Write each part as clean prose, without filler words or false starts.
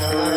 Thank you.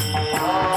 Hare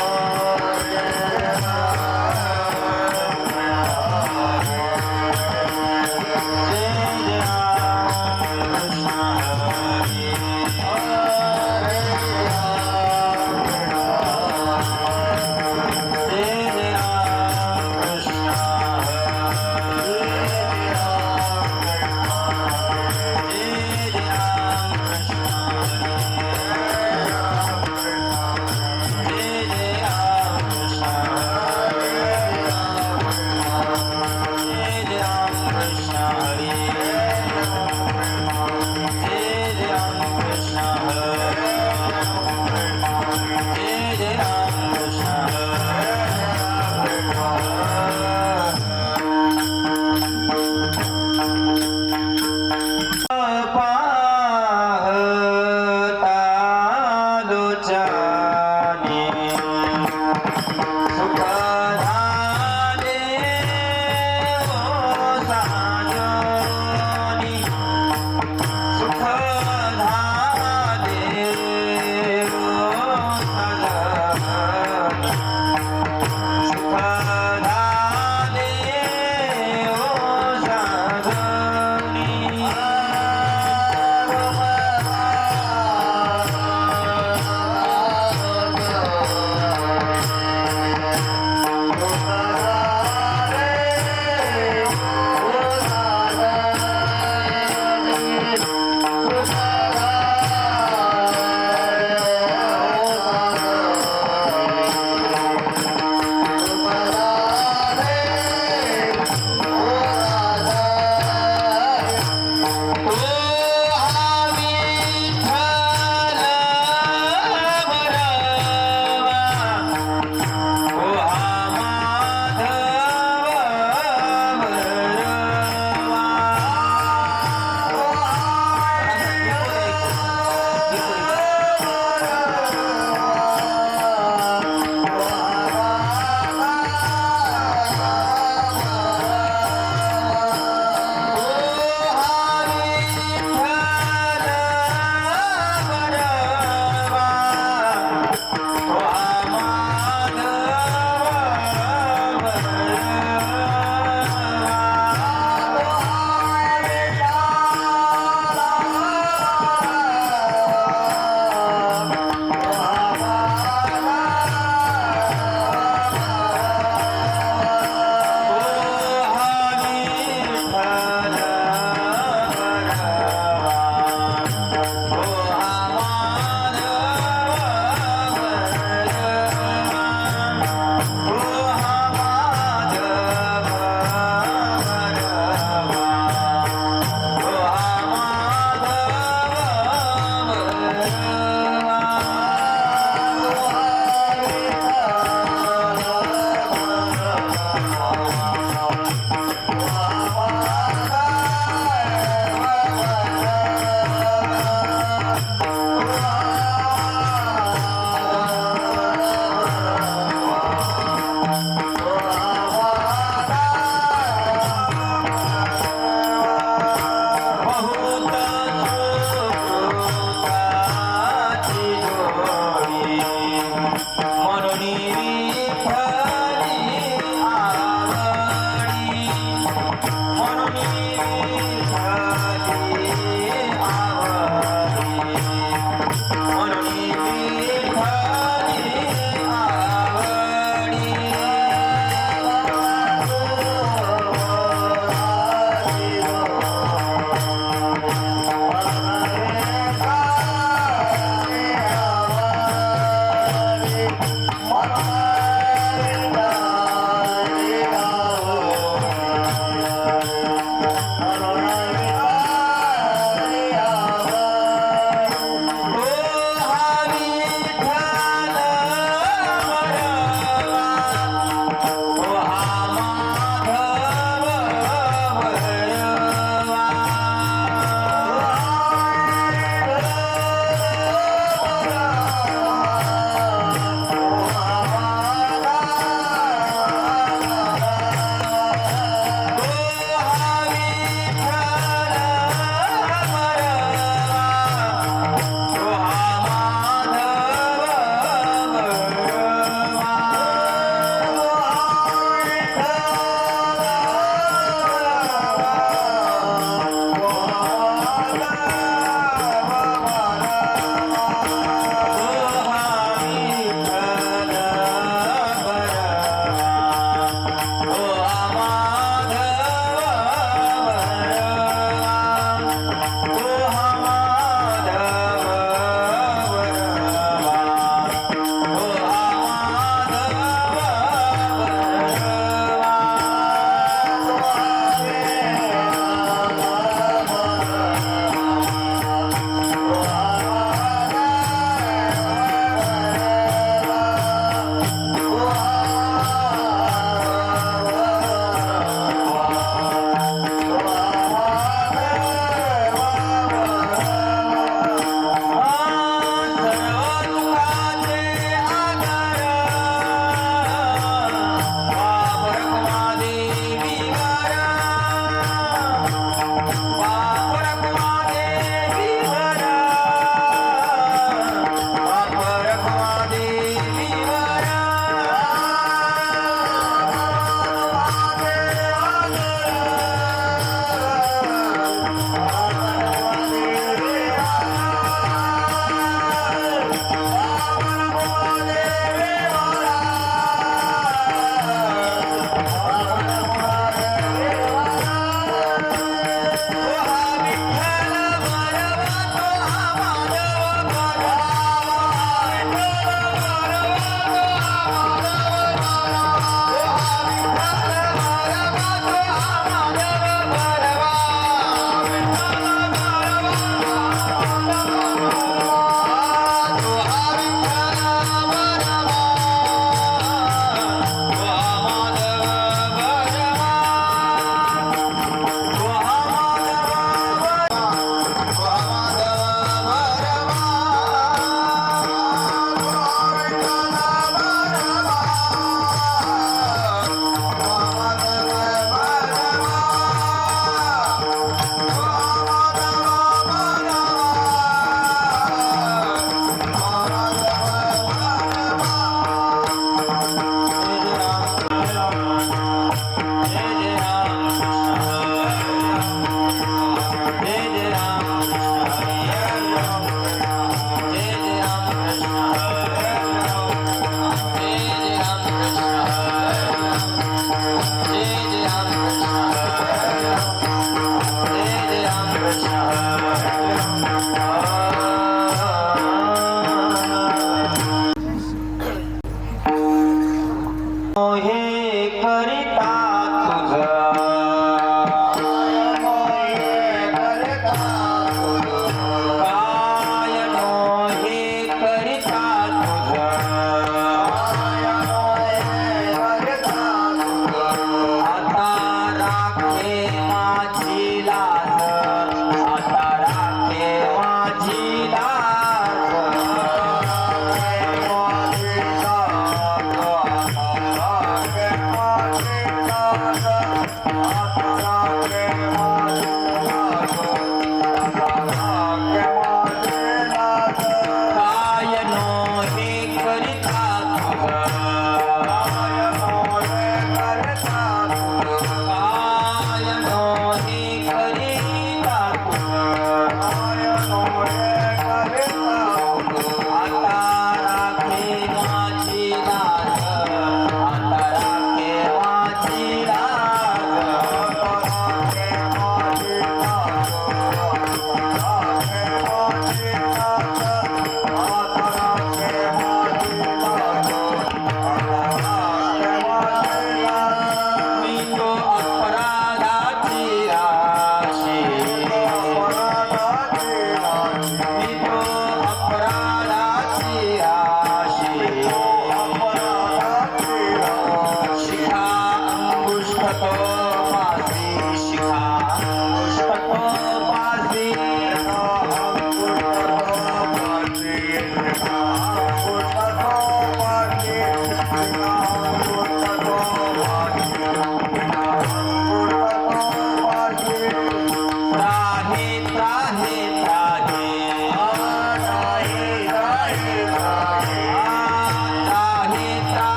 हे करिता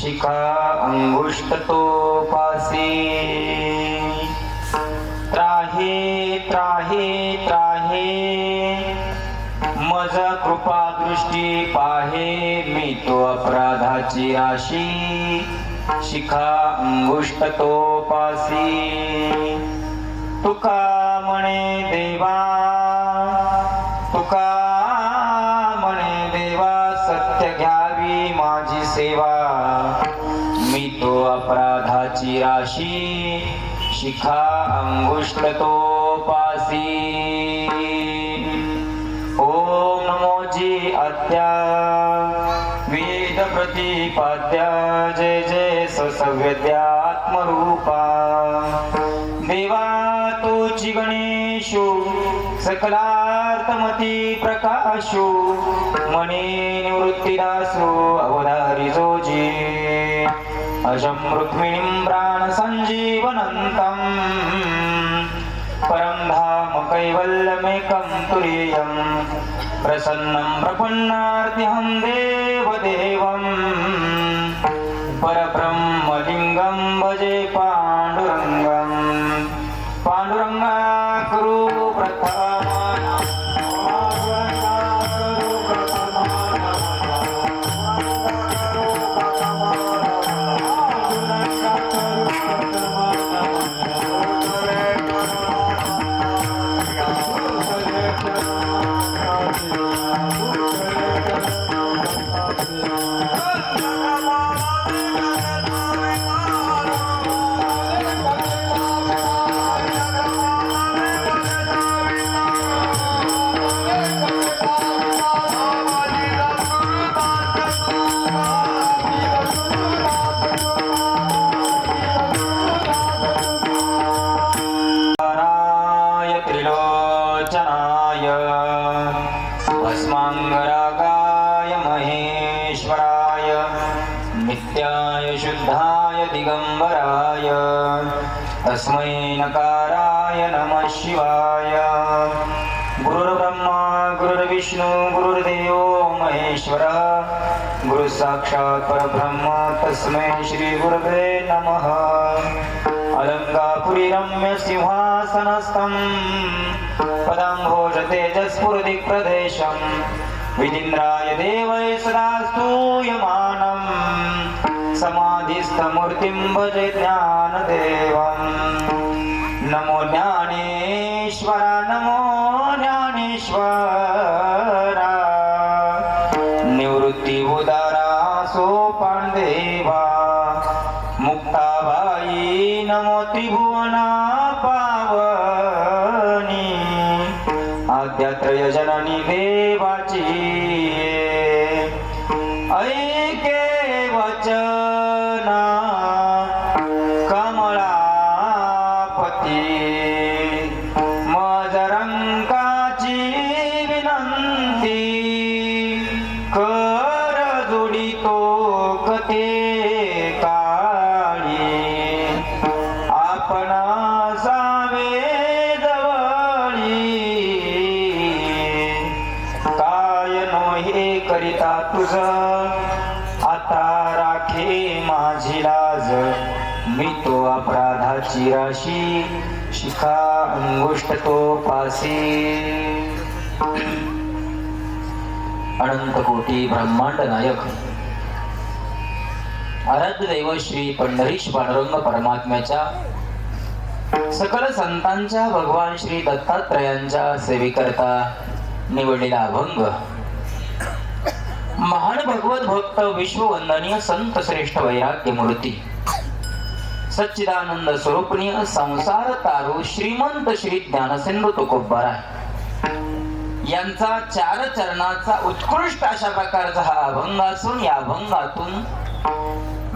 शिखा अंगुष्ट तो पासी त्राहे त्राहे त्राहे मज कृपा दृष्टी पाहे मी तो अपराधाची राशी शिखा अंगुष्ट तो पासी तुका म्हणे देवा तुका म्हणे देवा सत्य घ्यावी माझी सेवा मी तो अपराधाची राशी शिखा अंगुष्ट तो पासी ओम नमो जी आद्या वेद प्रतिपाद्या जय जय सव्यद्यात्मरूपा देवा तोची गणेशो सकलार्थमती प्रकाशो मने निवृत्तिदासो अवधारी जोजी अजं रुक्मिणीं प्राण संजीवनन्तं परं धाम कैवल्यमेकं तुरीयं प्रसन्नं प्रपन्नार्तिहं देवदेवं परब्रह्मलिङ्गं भजे पाण्डुरङ्गं पाण्डुरङ्गा कुरु प्रथम त्रिलोचनाय भस्मांगरागाय महेश्वराय नित्याय शुद्धाय दिगंबराय तस्मै नकाराय नमः शिवाय गुरुर्ब्रह्मा गुरुर्विष्णु गुरुर्देवो महेश्वरः गुरु साक्षात् परब्रह्म तस्मै श्री गुरवे नमः अलंकापुरी रम्य सिंहासनस्थं पदाम्भोज तेजस्फुरदिक्प्रदेशं विदिन्द्राय देवै सदा स्तूयमानं समाधिस्थमूर्तिं भजे ज्ञानदेवं नमो ज्ञानेश्वरा नमो ज्ञानेश्वरा निवृत्ती उदारा सोपानदेवा मुक्ताबाई नमो त्रिभुवना पावनी आद्यात्रय जननी देवाची ऐके वचना कमलापती मजरंकाची विनंती कर जोडितो कते करिता तुझ आता राखे माझी लाज मी तो अपराधाची राशी शिखा अंगुष्ट तो पासी अनंत कोटी ब्रह्मांड नायक आराध्य दैव श्री पंढरीश पांडुरंग परमात्म्याच्या सकल संतांच्या भगवान श्री दत्तात्रयांच्या सेवेकरता निवडलेला अभंग महान भगवत भक्त विश्ववंदनीय संत श्रेष्ठ वैराग्य मूर्ती सच्चिदानंद स्वरूपनीय संसार तारू श्रीमंत श्री ज्ञानसिंधू तुकोबाराय यांचा चार चरणाचा उत्कृष्ट अशा प्रकारचा हा अभंग असून या अभंगातून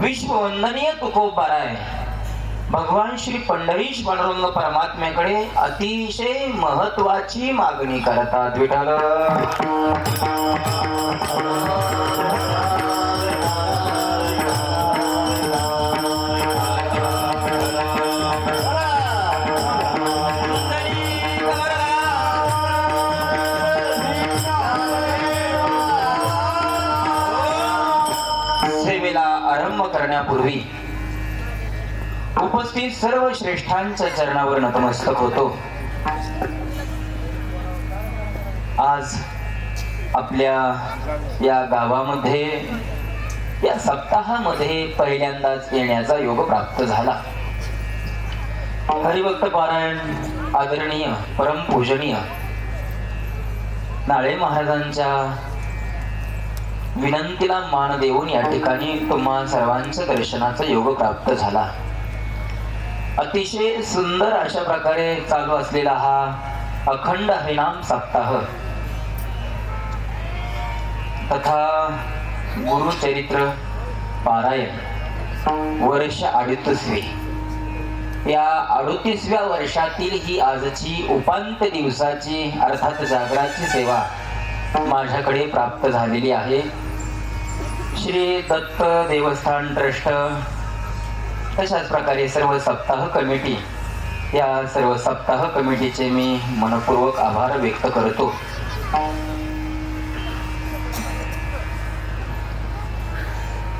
विश्ववंदनीय तुकोबाराय भगवान श्री पंढरीश पांडुरंग परमात्म्याकडे अतिशय महत्वाची मागणी करतात. विठ्ठल पूर्वी उपस्थित सर्व श्रेष्ठांच्या चरणावर नतमस्तक होतो. आज आपल्या या गावामध्ये या सप्ताहामध्ये पहिल्यांदाच येण्याचा योग प्राप्त झाला. हरिभक्त पारायण आदरणीय परमपूजनीय नाळे महाराजांच्या विनंतीला मान देऊन या ठिकाणी तुम्हा सर्वांच्या दर्शनाचा योग प्राप्त झाला. अतिशय सुंदर अशा प्रकारे चालू असलेला हा अखंड हरिनाम सप्ताह तथा गुरुचरित्र पारायण वर्ष 38वे. या 38व्या वर्षातील ही आजची उपांत्य दिवसाची अर्थात जागराची सेवा माझ्याकडे प्राप्त झालेली आहे. श्री दत्त देवस्थान ट्रस्ट तशाच प्रकारे सर्व सप्ताह कमिटी, या सर्व सप्ताह कमिटीचे मी मनपूर्वक आभार व्यक्त करतो.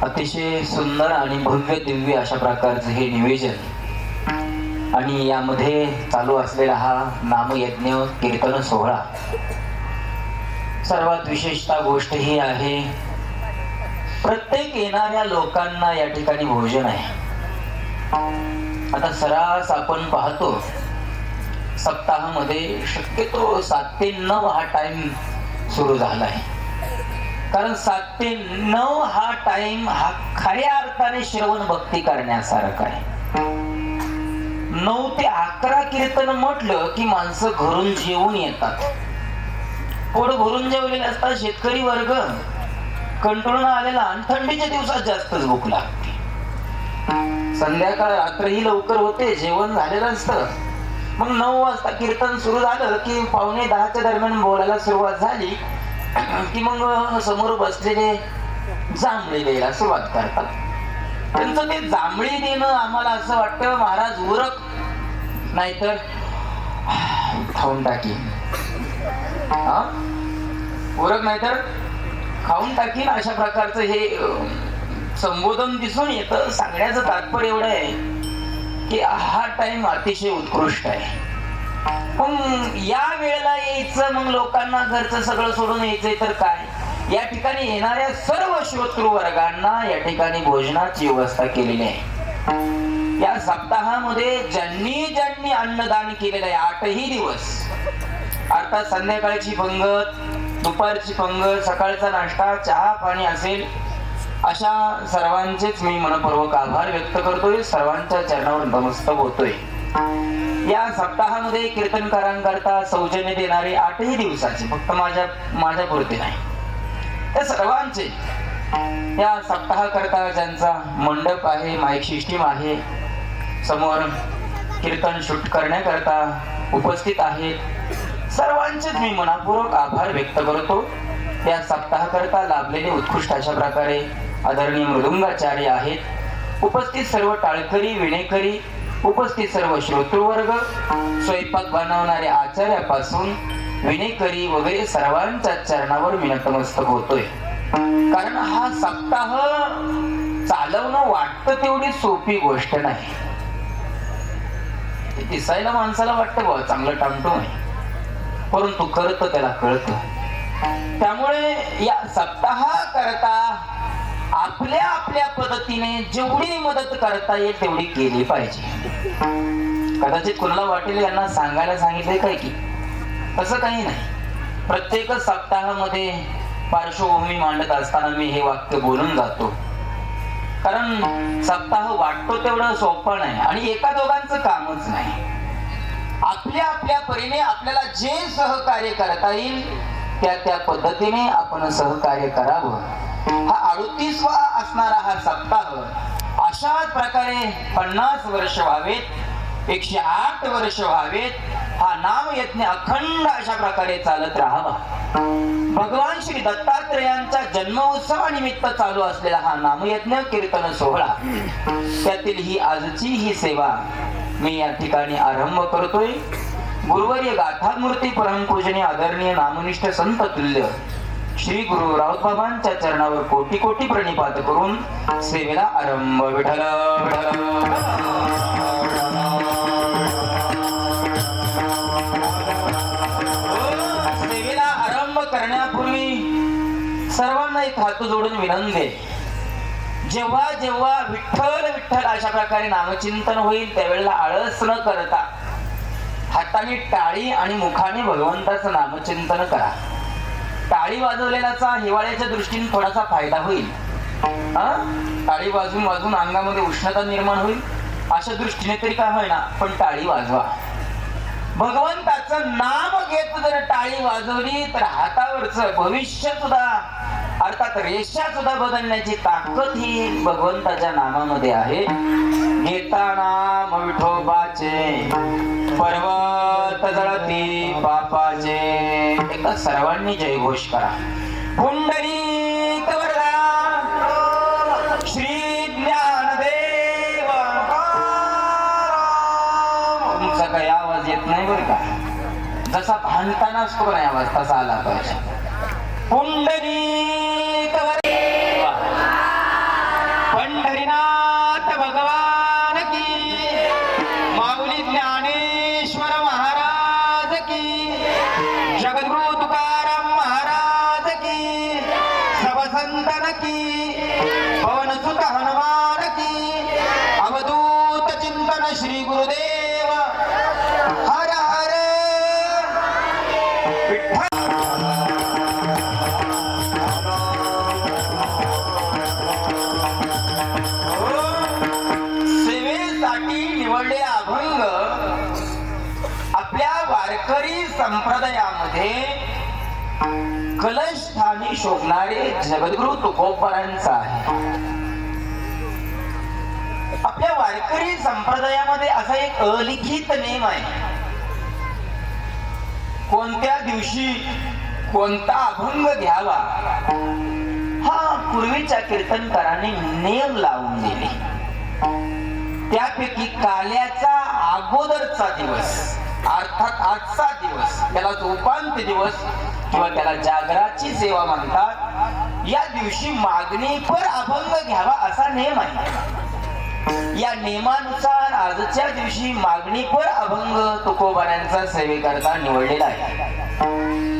अतिशय सुंदर आणि भव्य दिव्य अशा प्रकारचं हे नियोजन आणि यामध्ये चालू असलेला हा नामयज्ञ कीर्तन सोहळा. सर्वात विशेषता गोष्ट ही आहे, प्रत्येक येणाऱ्या लोकांना या ठिकाणी भोजन आहे. आता सरास आपण पाहतो सप्ताहामध्ये शक्यतो 7 ते 9 हा टाइम सुरू झाला आहे. कारण 7 ते 9 हा टाइम हा खऱ्या अर्थाने श्रवण भक्ती करण्यासारखा आहे. 9 ते 11 कीर्तन म्हटलं की माणसं घरून जेवून येतात. पोट भरून जेवलेले असतात शेतकरी वर्ग, कंटाळून आलेला, आणि थंडीच्या दिवसात जास्तच भूक लागते. संध्याकाळ रात्रही लवकर होते, जेवण झालेलं असतं. मग 9 वाजता कीर्तन सुरू झालं की 9:45च्या दरम्यान बोलायला सुरुवात झाली की मग समोर बसलेले जांभळी द्यायला सुरुवात करतात. त्यांचं ते जांभळी देणं आम्हाला असं वाटतं, महाराज उरक नाहीतर खाऊन टाकीन, उरक नाहीतर खाऊन टाकीन, अशा प्रकारचं हे संबोधन दिसून येतं. सांगण्याचं तात्पर्य एवढं आहे की हा टाइम अतिशय उत्कृष्ट आहे. पण या वेळेला यायचं, मग लोकांना घरचं सगळं सोडून यायचंय तर काय, या ठिकाणी येणाऱ्या सर्व श्रोतृ वर्गांना या ठिकाणी भोजनाची व्यवस्था केलेली आहे. या सप्ताहामध्ये ज्यांनी ज्यांनी अन्नदान केलेलं आहे 8ही दिवस, अर्थात संध्याकाळची पंगत, दुपारची पंगत, सकाळचा नाश्ता, चहा पाणी असेल, अशा सर्वांचेच मी मनपूर्वक आभार व्यक्त करतोय. सर्वांच्या चरणावर नमस्तक होतोय. या सप्ताहामध्ये कीर्तनकारांकरता सौजन्य देणारे 8ही दिवसाचे, फक्त माझ्या पुरते नाही, त्या सर्वांचे या सप्ताहाकरता ज्यांचा मंडप आहे, माईक सिस्टीम आहे, समोर कीर्तन शूट करण्याकरता उपस्थित आहेत, सर्वांचेच मी मनपूर्वक आभार व्यक्त करतो. या सप्ताहाकरता लाभलेले उत्कृष्ट अशा प्रकारे आदरणीय मृदुंगाचार्य आहेत, उपस्थित सर्व टाळकरी, विणेकरी, उपस्थित सर्व श्रोतृवर्ग, स्वयंपाक बनवणारे आचार्यापासून विणेकरी वगैरे सर्वांच्या चरणावर मी नतमस्तक होतोय. कारण हा सप्ताह चालवणं वाटतं तेवढी सोपी गोष्ट नाही. दिसायला माणसाला वाटतं बघ चांगलं टामटूम आहे, परंतु करत त्याला कळतं. त्यामुळे या सप्ताहाकरता आपल्या आपल्या पद्धतीने जेवढी मदत करता येईल तेवढी केली पाहिजे. कदाचित कुणाला वाटेल यांना सांगायला सांगितलंय काय की, तसं काही नाही. प्रत्येक सप्ताहामध्ये पार्श्वभूमी मांडत असताना मी हे वाक्य बोलून जातो. कारण सप्ताह वाटतो तेवढं सोपं नाही आणि एका दोघांचं कामच नाही. आपल्या आपल्या परीने आपल्याला जे सहकार्य करता येईल त्या पद्धतीने आपण सहकार्य करावं. हा 38वा असणारा हा सप्ताह अशाच प्रकारे 50 वर्ष व्हावेत, 108 वर्ष व्हावेत, हा नामयज्ञ अखंड अशा प्रकारे चालत राहावा. भगवान श्री दत्तात्रेयांच्या जन्मोत्सवानिमित्त चालू असलेला हा नामयज्ञ कीर्तन सोहळा, त्यातील ही आजची ही सेवा मी या ठिकाणी आरंभ करतोय. गुरुवर्य गाथामूर्ती परमपूजनीय आदरणीय नामनिष्ठ संत तुल्य श्री गुरु राऊतबाबांच्या चरणावर कोटी कोटी प्रणिपात करून सेवेला आरंभ. विठ्ठल सेवेला आरंभ करण्यापूर्वी सर्वांना एक हात जोडून विनंती, जेव्हा जेव्हा विठ्ठल विठ्ठल अशा प्रकारे नामचिंतन होईल त्यावेळेला आळस न करता हाताने टाळी आणि मुखाने भगवंताचं नामचिंतन करा. टाळी वाजवलेल्याचा हिवाळ्याच्या दृष्टीने थोडासा फायदा होईल. टाळी वाजून वाजून अंगामध्ये उष्णता निर्माण होईल अशा दृष्टीने तरी काय होईना, पण टाळी वाजवा. भगवंताचं नाम घेत जर टाळी वाजवली तर हातावरचं भविष्य सुद्धा अर्थात रेषा सुद्धा बदलण्याची ताकद ही भगवंताच्या नामामध्ये आहे. घेता नाम विठोबाचे पर्वत जळती पापाचे. एका सर्वांनी जयघोष करा. पुंडलिक वरदा श्री ज्ञानदेव. तुमचा काही आवाज येत नाही बरं का, जसा भांडताना असतो नाही आवाज तसा आला पाहिजे. पुंडलिक वरदा पंढरीनाथ भगवान की, माऊली ज्ञानेश्वर महाराज की, जगद्गुरु तुकाराम महाराज की, सब संतन की, पवनसुत हनुमान की, अवधूत चिंतन श्री गुरुदेव. हर हर विठ्ठल. निवडलेला अभंग आपल्या वारकरी संप्रदायामध्ये कलशस्थानी शोभणारे जगद्गुरु तुकोबारांचा आहे. आपल्या वारकरी संप्रदायामध्ये असा एक अलिखित नेम आहे, कोणत्या दिवशी कोणता अभंग घ्यावा हा पूर्वीच्या कीर्तनकारांनी नेम लावून दिले. त्यापैकी काल्याचा अगोदरचा दिवस अर्थात आजचा दिवस, त्याला उपांत्य दिवस किंवा त्याला जागराची सेवा म्हणतात. या दिवशी मागणीपर अभंग घ्यावा असा नेम आहे. या नेमानुसार आजच्या दिवशी मागणीपर अभंग तुकोबारांचा सेवेकरता निवडलेला आहे.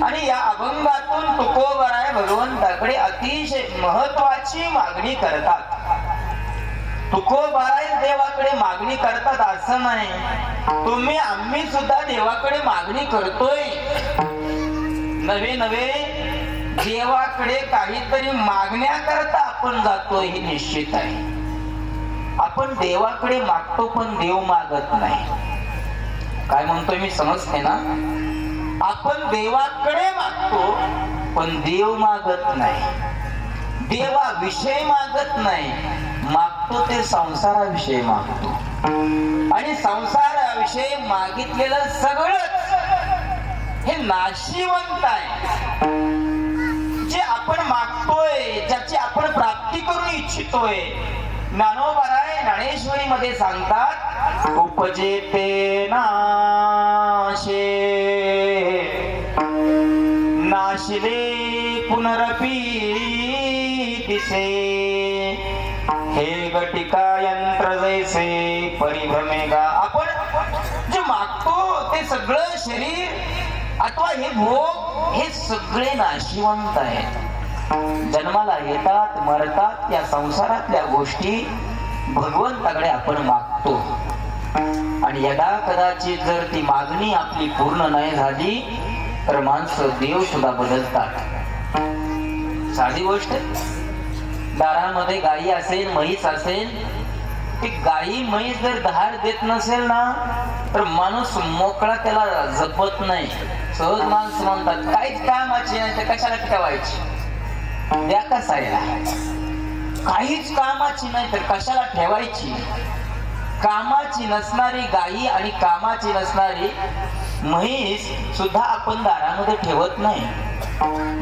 आणि या अभंगातून तुकोबाराय भगवंताकडे अतिशय महत्वाची मागणी करतात. तुकोबाराय देवाकडे मागणी करतात असं नाही, तुम्ही आम्ही सुद्धा देवाकडे मागणी करतोय. नवे नवे देवाकडे काहीतरी मागण्या करता आपण जातोय हे निश्चित आहे. आपण देवाकडे मागतो पण देव मागत नाही. काय म्हणतोय मी समजते ना? आपण देवाकडे मागतो पण देव मागत नाही. देवाविषयी मागत नाही, मागतो ते संसाराविषयी मागतो. आणि संसाराविषयी मागितलेलं सगळंच हे नाशिवंत आहे. जे आपण मागतोय, ज्याची आपण प्राप्ती करून इच्छितोय, ज्ञानोबाराय ज्ञानेश्वरी मध्ये सांगतात, उपजेते नाशे नाशिले पुनरपी दिसे, हे गटिका यंत्र जैसे परिभ्रमेगा. आपण जे मागतो ते सगळं शरीर अथवा हे भोग हे सगळे नाशिवंत आहेत. जन्माला येतात मरतात. या संसारातल्या गोष्टी भगवंताकडे आपण मागतो. आणि यदा कदाचित जर ती मागणी आपली पूर्ण नाही झाली तर माणसं देव सुद्धा बदलतात. साधी गोष्ट, दारामध्ये गाई असेल म्हैस असेल, ती गाई म्हैस जर धार देत नसेल ना तर माणूस मोकळा त्याला जपत नाही. सहज माणसं म्हणतात काहीच कामाची नाही तर कशाला ठेवायची, द्या कसायला. काहीच कामाची नाही तर कशाला ठेवायची. कामाची नसणारी गाई आणि कामाची नसणारी म्हैस सुद्धा आपण दारामध्ये ठेवत नाही.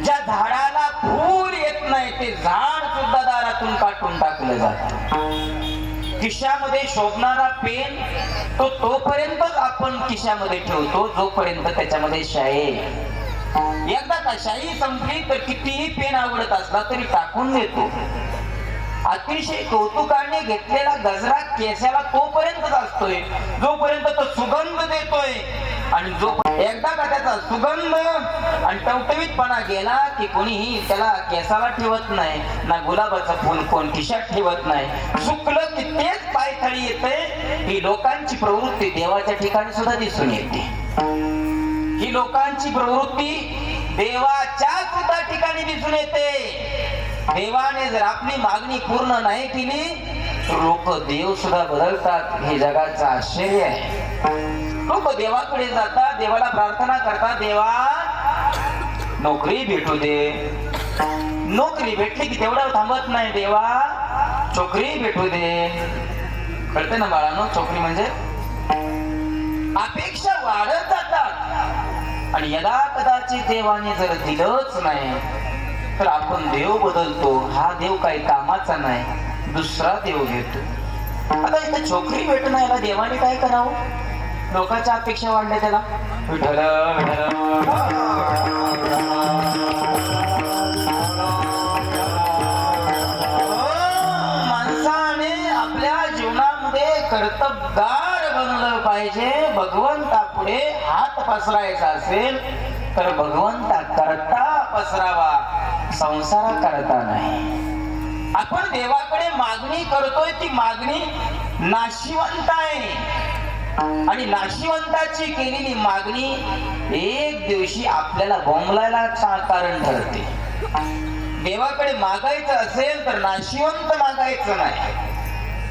ज्या झाडाला फूल येत नाही ते झाड सुद्धा दारातून काढून टाकलं जातं. खिशामध्ये शोभणारा पेन तो तोपर्यंतच आपण खिशामध्ये ठेवतो जोपर्यंत त्याच्यामध्ये शाई एकदा कशाही संपली तर कितीही पेन आवडत असला तरी टाकून देतो. अतिशय कौतुकाने घेतलेला गजरा केसाला तोपर्यंतच असतोय जोपर्यंत तो सुगंध देतोय. आणि जो एकदा का त्याचा सुगंध आणि टवटवीतपणा गेला की कोणीही त्याला केसाला ठेवत नाही, ना गुलाबाचं फुल कोण खिशात ठेवत नाही. सुकलं की तेच पायथळी येते. ही लोकांची प्रवृत्ती देवाच्या ठिकाणी सुद्धा दिसून येते. ही लोकांची प्रवृत्ती देवाच्या सुद्धा ठिकाणी दिसून येते. देवाने जर आपली मागणी पूर्ण नाही केली तर लोक देव सुद्धा बदलतात. हे जगाचं आश्चर्य आहे. लोक देवाकडे जातात, देवाला प्रार्थना करतात, देवा नोकरी भेटू दे. नोकरी भेटली की तेवढं थांबत नाही, देवा चोकरी भेटू दे. कळते ना बाळांनो, चोकरी म्हणजे अपेक्षा वाढत जातात. आणि यदा कदाचित देवाने जर दिलंच नाही तर आपण देव बदलतो. हा देव काही कामाचा नाही, दुसरा देव घेतो. आता इथे छोकरी भेटणं याला देवाने काय करावं? लोकांच्या अपेक्षा वाढल्या त्याला. विठ्ठल माणसाने आपल्या जीवनामध्ये कर्तबगार बनलं पाहिजे. भगवंतापुढे हात पसरायचा असेल तर भगवंता करता पसरावा, संसार करता नाही. आपण देवाकडे मागणी करतोय, ती मागणी नाशिवंत आहे. आणि नाशिवंताची केलेली मागणी एक दिवशी आपल्याला बोंबलायला कारण ठरते. देवाकडे मागायचं असेल तर नाशिवंत मागायचं नाही.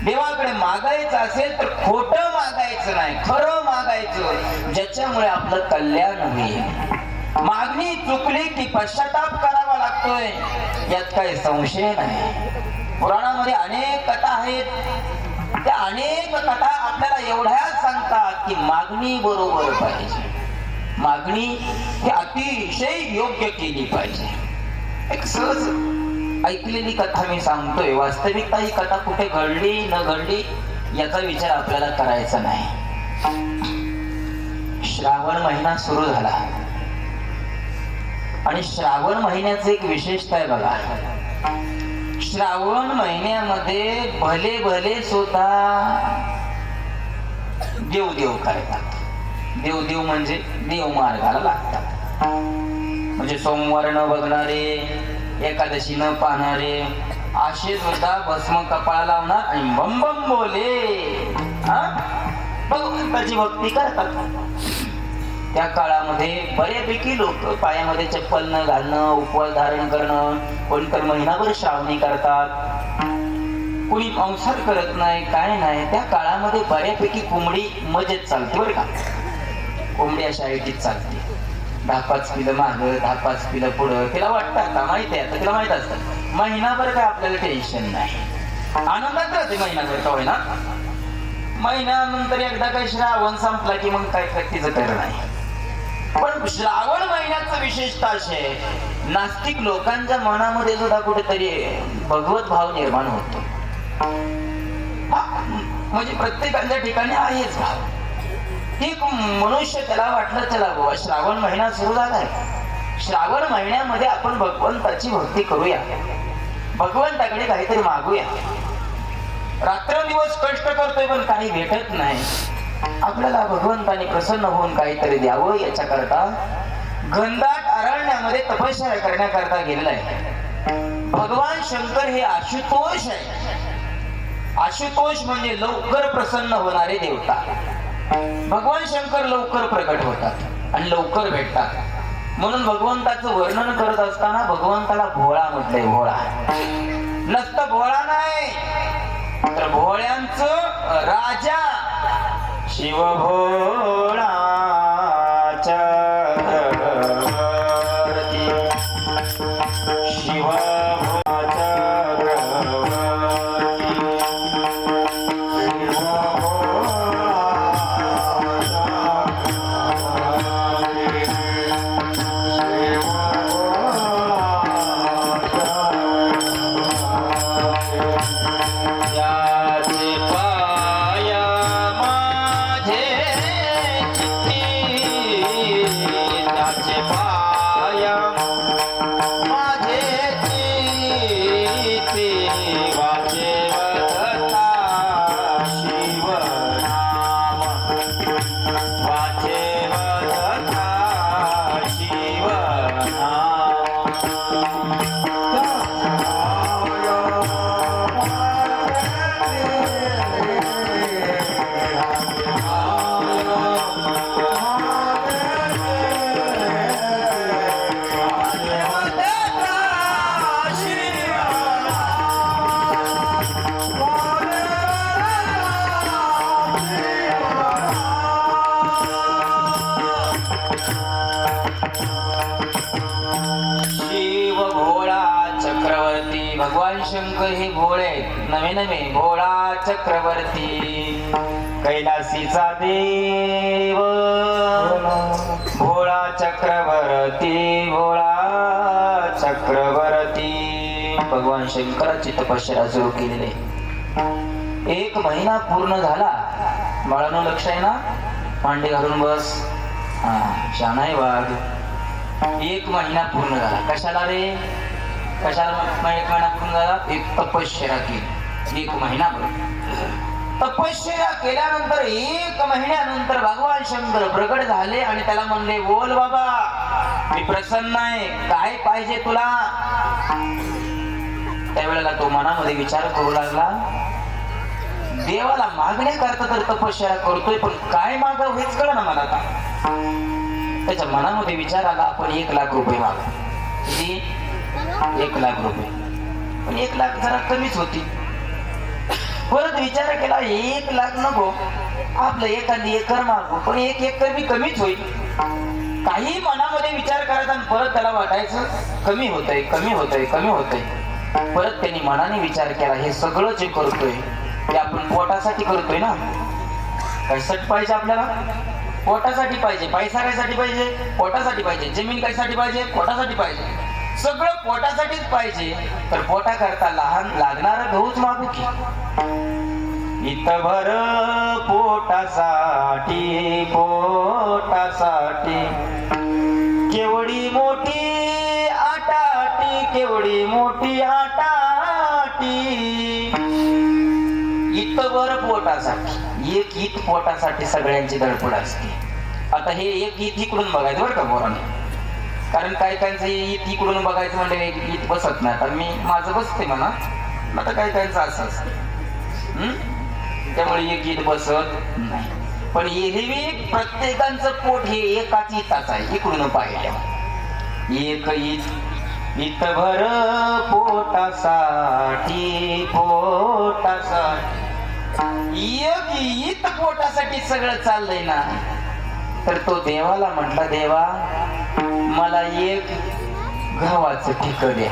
देवाकडे मागायचं असेल तर खोटं मागायचं नाही, खरं मागायचं, ज्याच्यामुळे आपलं कल्याण होईल. मागणी चुकली की पश्चाताप करावा लागतोय, यात काही संशय नाही. पुराणामध्ये अनेक कथा आहेत. त्या अनेक कथा आपल्याला एवढ्याच सांगतात की मागणी बरोबर पाहिजे. मागणी ही अतिशय योग्य केली पाहिजे. एक सहज ऐकलेली कथा मी सांगतोय. वास्तविकता ही कथा कुठे घडली न घडली याचा विचार आपल्याला करायचा नाही. श्रावण महिना सुरू झाला आणि श्रावण महिन्याचं एक विशेषता आहे बघा. श्रावण महिन्यामध्ये भले भले सुद्धा देव करतात. देव म्हणजे देव मार्गाला लागतात. म्हणजे सोमवार न बघणारे, एकादशी न पाहणारे असे सुद्धा भस्म कपाळा लावणार आणि बम बम बोले भगवंताची भक्ती करतात. त्या काळामध्ये बऱ्यापैकी लोक पायामध्ये चप्पल न घालणं, उपवास धारण करणं, कोणतर महिनाभर श्रावणी करतात, कुणी अंसार करत नाही, काय नाही. त्या काळामध्ये बऱ्यापैकी कोंबडी मजेत चालते बरं का. कोंबडी अशा ऐटीत चालते. 10-5 किलो मागं, 10-5 किलो पुढं. तिला वाटतं आता माहिती आहे, आता तिला माहित असतं महिनाभर काय आपल्याला टेन्शन नाही, आनंदात राहते महिनाभर. का होईना महिन्यानंतर एकदा काही श्रावण संपला की मग काय तिचं खरं नाही. पण श्रावण महिन्याचं विशेषता अशी आहे, नास्तिक लोकांच्या मनामध्ये सुद्धा कुठेतरी भगवत भाव निर्माण होतो. म्हणजे प्रत्येकाच्या ठिकाणी आहेच भाव. एक मनुष्य त्याला वाटलं चला बाबा श्रावण महिना सुरू झालाय, श्रावण महिन्यामध्ये आपण भगवंताची भक्ती करूया, भगवंताकडे काहीतरी मागूया. रात्रंदिवस कष्ट करतोय पण काही भेटत नाही. आपल्याला भगवंताने प्रसन्न होऊन काहीतरी द्यावं याच्याकरता घनदाट अरण्यामध्ये तपश्चर्या करण्याकरता गेलेला आहे. भगवान शंकर हे आशुतोष आहे. आशुतोष म्हणजे लवकर प्रसन्न होणारे देवता. भगवान शंकर लवकर प्रकट होतात आणि लवकर भेटतात. म्हणून भगवंताचं वर्णन करत असताना भगवंताला भोळा म्हटलंय. भोळा नसतं भोळा नाही तर भोळ्यांचं राजा शिव भोळा चक्रवर्ती. शिव पाया भगवान शंकर हे भोळे आहेत, नवे नवे भोळा चक्रवर्ती कैलासीचा देव भोळा चक्रवर्ती भोळा चक्रवर्ती. भगवान शंकराची तपश्चर्या सुरू केलेली. 1 महिना पूर्ण झाला. बाळांनो लक्ष आहे ना? मांडी घालून बस. हा शाना आहे वाघ. 1 महिना पूर्ण झाला. कशाला रे? कशाला 1 महिना पूर्ण झाला? एक तपश्चर्या केली. 1 महिना तपश्चर्या केल्यानंतर 1 महिन्यानंतर भगवान शंकर प्रगट झाले आणि त्याला म्हणले, बोल बाबा, मी प्रसन्न आहे, काय पाहिजे तुला? त्यावेळेला तो मनामध्ये विचार करू लागला, देवाला मागण्याकरता तर तपश्चर्या करतोय, पण काय मागावं हेच कळ ना मला. त्याच्या मनामध्ये विचार आला, आपण 1 लाख रुपये मागू. 1 लाख रुपये. पण 1 लाख जरा कमीच होती. परत विचार केला, 1 लाख नको, आपलं एखादी एकर मागू, पण 1 एकर बी कमीच होईल. काही मनामध्ये विचार करायचा आणि परत त्याला वाटायचं कमी होतंय कमी होतंय कमी होतंय. परत त्यांनी मनाने विचार केला, हे सगळं जे करतोय ते आपण पोटासाठी करतोय ना. कशासाठी पाहिजे आपल्याला? पोटासाठी पाहिजे. पैसा कशासाठी पाहिजे? पोटासाठी पाहिजे. जमीन कशासाठी पाहिजे? पोटासाठी पाहिजे. सगळं पोटासाठीच पाहिजे. तर पोटा करता लहान लागणार गहूच मागू की? इतभर पोटासाठी पोटासाठी केवढी मोठी आटाटी केवढी मोठी आटाटी. इतभर पोटासाठी 1 ईत पोटासाठी सगळ्यांची धडपड असते. आता हे 1 ईत इकडून बघायचं बरं का पोरांनी. कारण काही काहींचं ईत इकडून बघायचं म्हणजे 1 ईत बसत नाही. तर मी माझं बसते म्हणा. आता काही काहींचं असं असतं. त्यामुळे 1 ईत बसत नाही. पण एरवी प्रत्येकांचं पोट हे एकाच ईताच आहे. इकडून पाहिलं 1 ईत इतभर पोटासाठी पोटासाठी 1 ईत पोटासाठी सगळं चाललंय ना. तर तो देवाला म्हटला, देवा मला 1 गव्हाचं ठिकं द्या.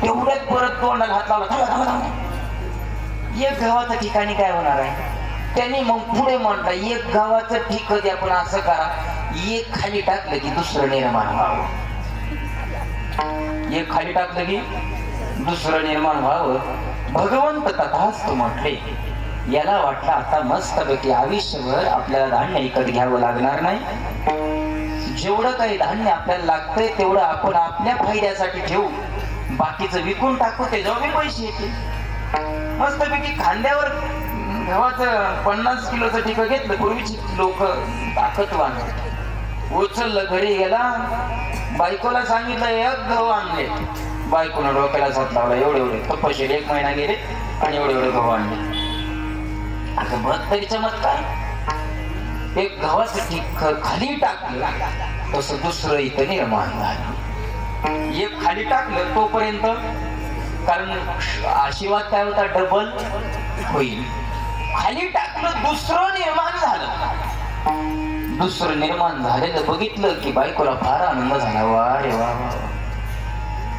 तेवढ्यात परत तोंडाला हात लावला, थांबा थांबा थांबा, 1 गव्हाचं ठिकाणी काय होणार आहे? त्यांनी मग पुढे म्हटलं, 1 गव्हाचं ठिकं द्या, पण असं करा 1 खाली टाकलं की दुसरं निर्माण व्हावं. 1 खाली टाकलं की दुसरं निर्माण व्हावं. भगवंत तथास्तु म्हटले. याला वाटलं आता मस्तपैकी आयुष्यभर आपल्याला धान्य विकत घ्यावं लागणार नाही. जेवढं काही धान्य आपल्याला लागतंय तेवढं आपण आपल्या फायद्यासाठी ठेवू, बाकीचं विकून टाकू, त्याच्यावर मी पैसे येतील. मस्तपैकी खांद्यावर गव्हाचं 50 किलोचं ठिकं घेतलं. पूर्वीची लोक ताकदवान, उचललं, घरी गेला, बायकोला सांगितलं 1 गहू आणले. बायकोनं डोक्याला हात लावला, एवढे तपश्चर्या 1 महिना गेले आणि एवढे गहू आणले. आता बघ तरी चमत्कार. 1 गव्हाचं ठिकं खाली टाकलं तसं दुसरं इथं निर्माण झालं. 1 खाली टाकलं तोपर्यंत, कारण आशीर्वाद काय होता, डबल होईल. खाली टाकलं दुसरं निर्माण झालं. दुसरं निर्माण झालेलं बघितलं की बायकोला फार आनंद झाला. वा रे वा,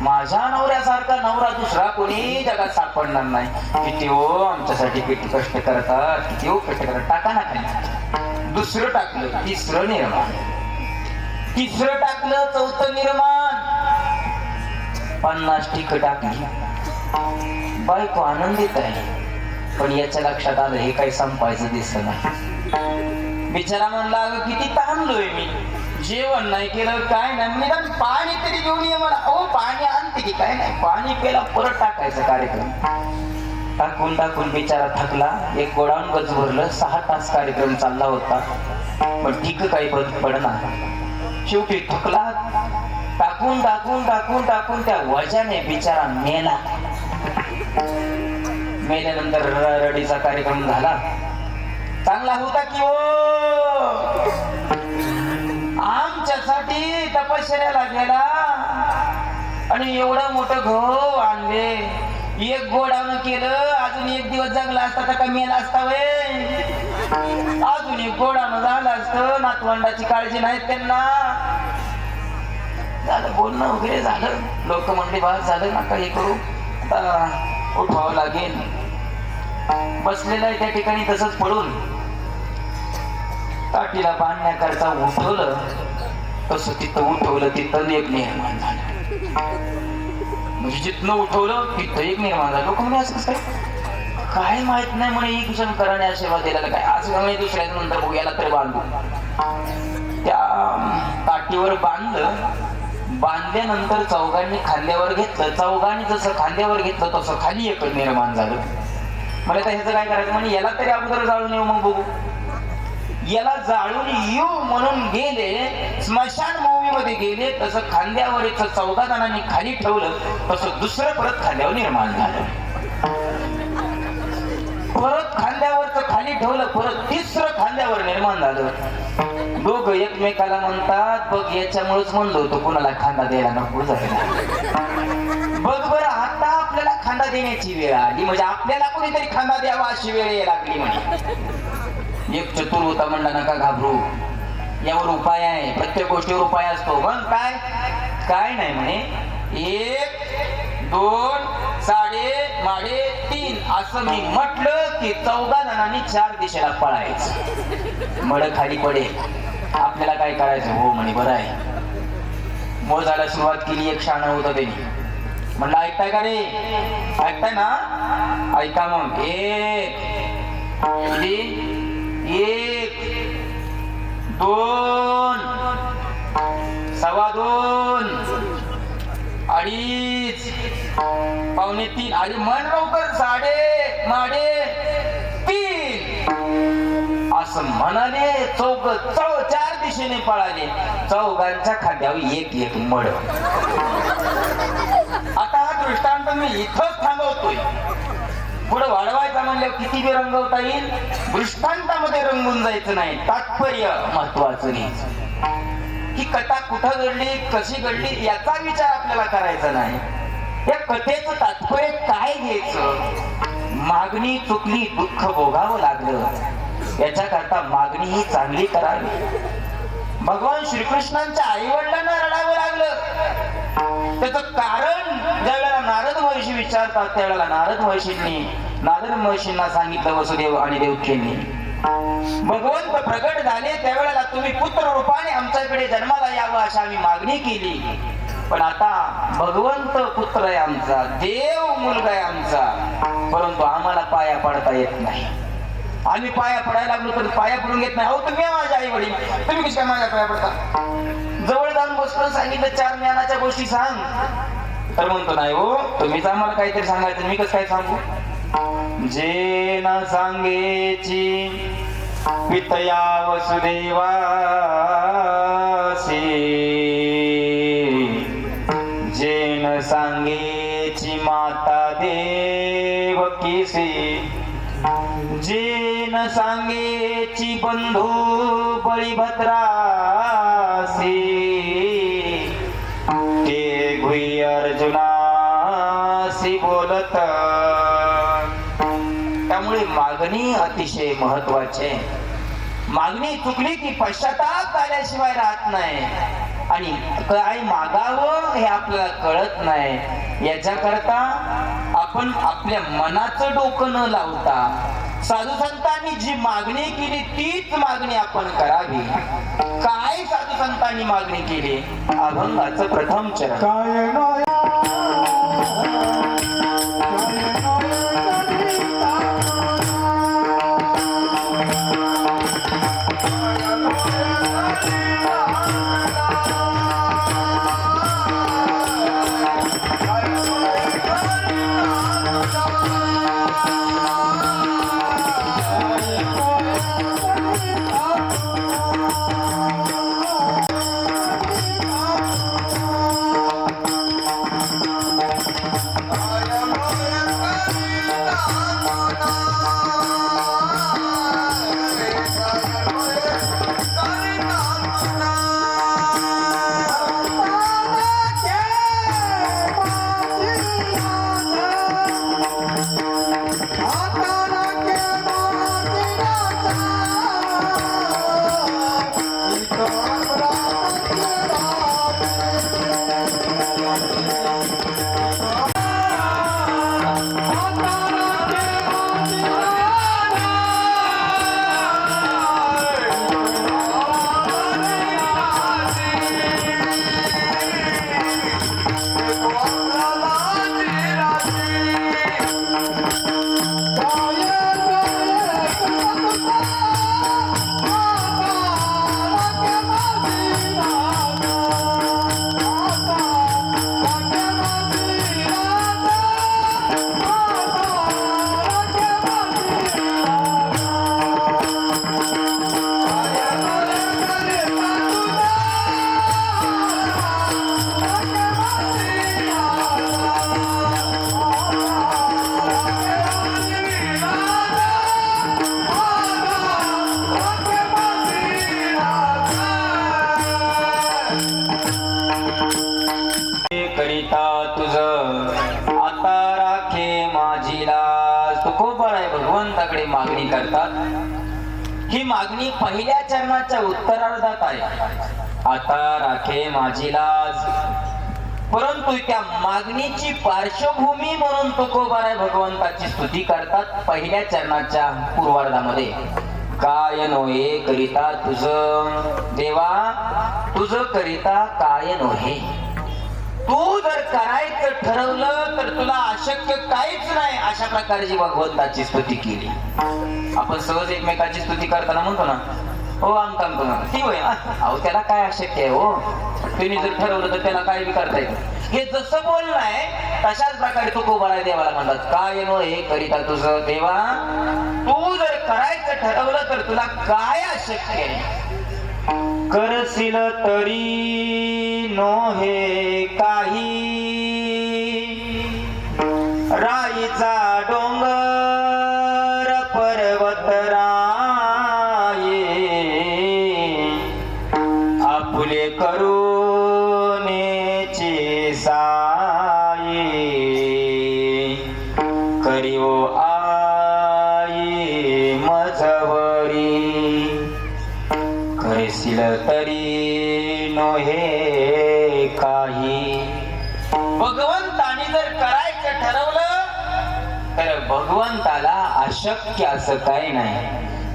माझ्या नवऱ्यासारखा नवरा दुसरा कोणी जगात सापडणार नाही. किती हो आमच्यासाठी किती कष्ट करतात, किती हो कष्ट करतात. टाका ना खाली. दुसरं टाकलं, तिसरं निर्माण. तिसरं टाकलं, 4थं निर्माण. 50 ठिकं टाकली. बायको आनंदित आहे. पण याच्या लक्षात आलं हे काही संपायचं दिसत नाही. बिचारा म्हणला, अगं किती ताणलोय मी, जेवण नाही केलं, काय नाही, निदान पाणी तरी घेऊन ये मला. अहो पाणी आणते की काय नाही, पाणी प्यायला परत टाकायचा कार्यक्रम. टाकून टाकून बिचारा थकला. 1 गोडाऊन गज भरलं. 6 तास कार्यक्रम चालला होता, पण ठीक काही बंद पडणार. शेवटी थकला. टाकून टाकून टाकून टाकून त्या वजाने बिचारा मेला. मेल्यानंतर रडीचा कार्यक्रम झाला. चांगला होता की हो, आमच्यासाठी तपश्चर्याला गेला आणि एवढं मोठं गहू आणले. 1 गोडाऊन केलं. अजून 1 दिवस जगला असता तर का मेला असता वे? अजून 1 गोडाऊन झालं असतं. नातवंडाची काळजी नाही त्यांना. झालं बोलणं वगैरे झालं. लोक म्हणले, बस झालं, नका हे करू. आता उठवावं लागेल. बसलेला आहे त्या ठिकाणी तसंच पडून काठीला बांधण्याकरता उठवलं. तसं तिथं उठवलं तिथं एक निर्माण झालं. म्हणजे जिथनं उठवलं तिथं एक निर्माण झालं. लोक म्हणे असं काय माहित नाही म्हणे ही किशन कराने सेवा दिला काय असं म्हणे. दुसऱ्या नंतर बघूयाला तरी बांधू. त्या काठीवर बांधल्यानंतर चौघांनी खांद्यावर घेतलं. चौघांनी जसं खांद्यावर घेतलं तसं खाली एक निर्माण झालं. मला तर ह्याचं काय करायचं म्हणे याला तरी अगोदर जाळून येऊ मग बघू. याला जाळून येऊ म्हणून गेले. स्मशान भूमीमध्ये गेले. तसं खांद्यावर एक 14 जणांनी खाली ठेवलं. तसं दुसरं परत खांद्यावर निर्माण झालं. परत खांद्यावरच खाली ठेवलं. परत तिसरं खांद्यावर निर्माण झालं. दोघं एकमेकाला म्हणतात बघ याच्यामुळेच म्हणलो होतो कुणाला खांदा द्यायला नको जायला. बघ बरं आता आपल्याला खांदा देण्याची वेळ आली. म्हणजे आपल्याला कोणीतरी खांदा द्यावा अशी वेळ यायला लागली म्हणे. एक चतुर होता म्हणला नका घाबरू यावर उपाय आहे. प्रत्येक गोष्टीवर उपाय असतो. पण काय नाही म्हणे. 1 2 साडे माडे 3 असं मी म्हटलं की 14 जणांनी 4 दिशेला पळायचं. मड खाली पडेल. आपल्याला काय करायचं. हो म्हणे बरं आहे. मोजायला सुरुवात केली. एक शाणा होतं त्यांनी म्हणलं ऐकताय का रे. ऐकताय ना ऐका मग. 1 2 2.25 2.5 पावणे 3 आणि मन लवकर 3.5 असं म्हणाले. 4 दिशेने पळाले. चौघांच्या खांद्यावर एक मड. आता हा दृष्टांत मी इथंच थांबवतोय. पुढे वाढवायचा म्हणल्यावर किती बी रंगवता येईल. दृष्टांतामध्ये रंगून जायचं नाही. तात्पर्य महत्वाचं घ्यायचं. ही कथा कुठं घडली कशी घडली याचा विचार आपल्याला करायचा नाही. या कथेचं तात्पर्य काय घ्यायचं. मागणी चुकली दुःख भोगावं लागलं. याच्याकरता मागणी ही चांगली करावी. भगवान श्रीकृष्णांच्या आई वडिलांना रडावं लागलं. त्याचं कारण ज्यावेळेला नारद महर्षी विचारतात त्यावेळेला नारद महर्षींना सांगितलं वसुदेव आणि देवकींनी भगवंत प्रगट झाले त्यावेळेला तुम्ही पुत्र रूपाने आमच्याकडे जन्माला यावं अशी आम्ही मागणी केली. पण आता भगवंत पुत्र आहे आमचा. देव मुलगा आहे आमचा. परंतु आम्हाला पाया पडता येत नाही. आम्ही पाया पडायला लागलो तर पाया पडून घेत नाही. अहो तुम्ही माझे आई वडील तुम्ही कशा माझ्या पाया पडता. जवळ जाऊन बसलो सांगितलं 4 ज्ञानाच्या गोष्टी सांग तर म्हणतो नाही हो तुम्हीच आम्हाला काहीतरी सांगायचं. मी कसं काय सांगू. जे न सांगेची पितया वसुदेवासी जे न सांगेची माता देवकीसी जे न सांगेची बंधू बळीभद्रासी ते गुई अर्जुनासी बोलत. त्यामुळे मागणी अतिशय महत्वाची. मागणी चुकली की पश्चाताप झाल्याशिवाय राहत नाही. आणि काय मागावं हे आपल्याला कळत नाही. याच्याकरता आपण आपल्या मनाचं डोकं न लावता साधू संतांनी जी मागणी केली तीच मागणी आपण करावी. काय साधू संतांनी मागणी केली. अभंगाचं प्रथम चरण. मागणी करतात. ही मागणी पहिल्या चरणाच्या उत्तरार्धात आहे. आता राखे माझी लाज. परंतु त्या मागणीची पार्श्वभूमी म्हणून तुकोबाराय भगवंताची स्तुती करतात पहिल्या चरणाच्या पूर्वार्धामध्ये. काय नोहे करिता तुझ देवा, तुझ करिता काय नोहे. तू जर करायचं ठरवलं तर तुला अशक्य काहीच नाही, अशा प्रकारची भगवंताची स्तुती केली. आपण सहज एकमेकाची स्तुती करताना म्हणतो ना, हो आमकाम ती होय, अहो त्याला काय अशक्य आहे हो, तुम्ही जर ठरवलं तर त्याला काय बी करता येतं. हे जसं बोलणं आहे तशाच प्रकारे तू कोबाराय देवाला म्हणतात. काय नो हे करिता तुझं देवा, तू जर करायचं ठरवलं तर तुला काय अशक्य आहे. करशील तरी नो हे काही, राईचा डोंगर पर्वत राये, आपुले करुणेचे साये, करिवो आई मजवरी. करशील तरी नो हे काही. भगवंताने जर करायचं ठरवलं तर भगवंताला अशक्य असं काही नाही.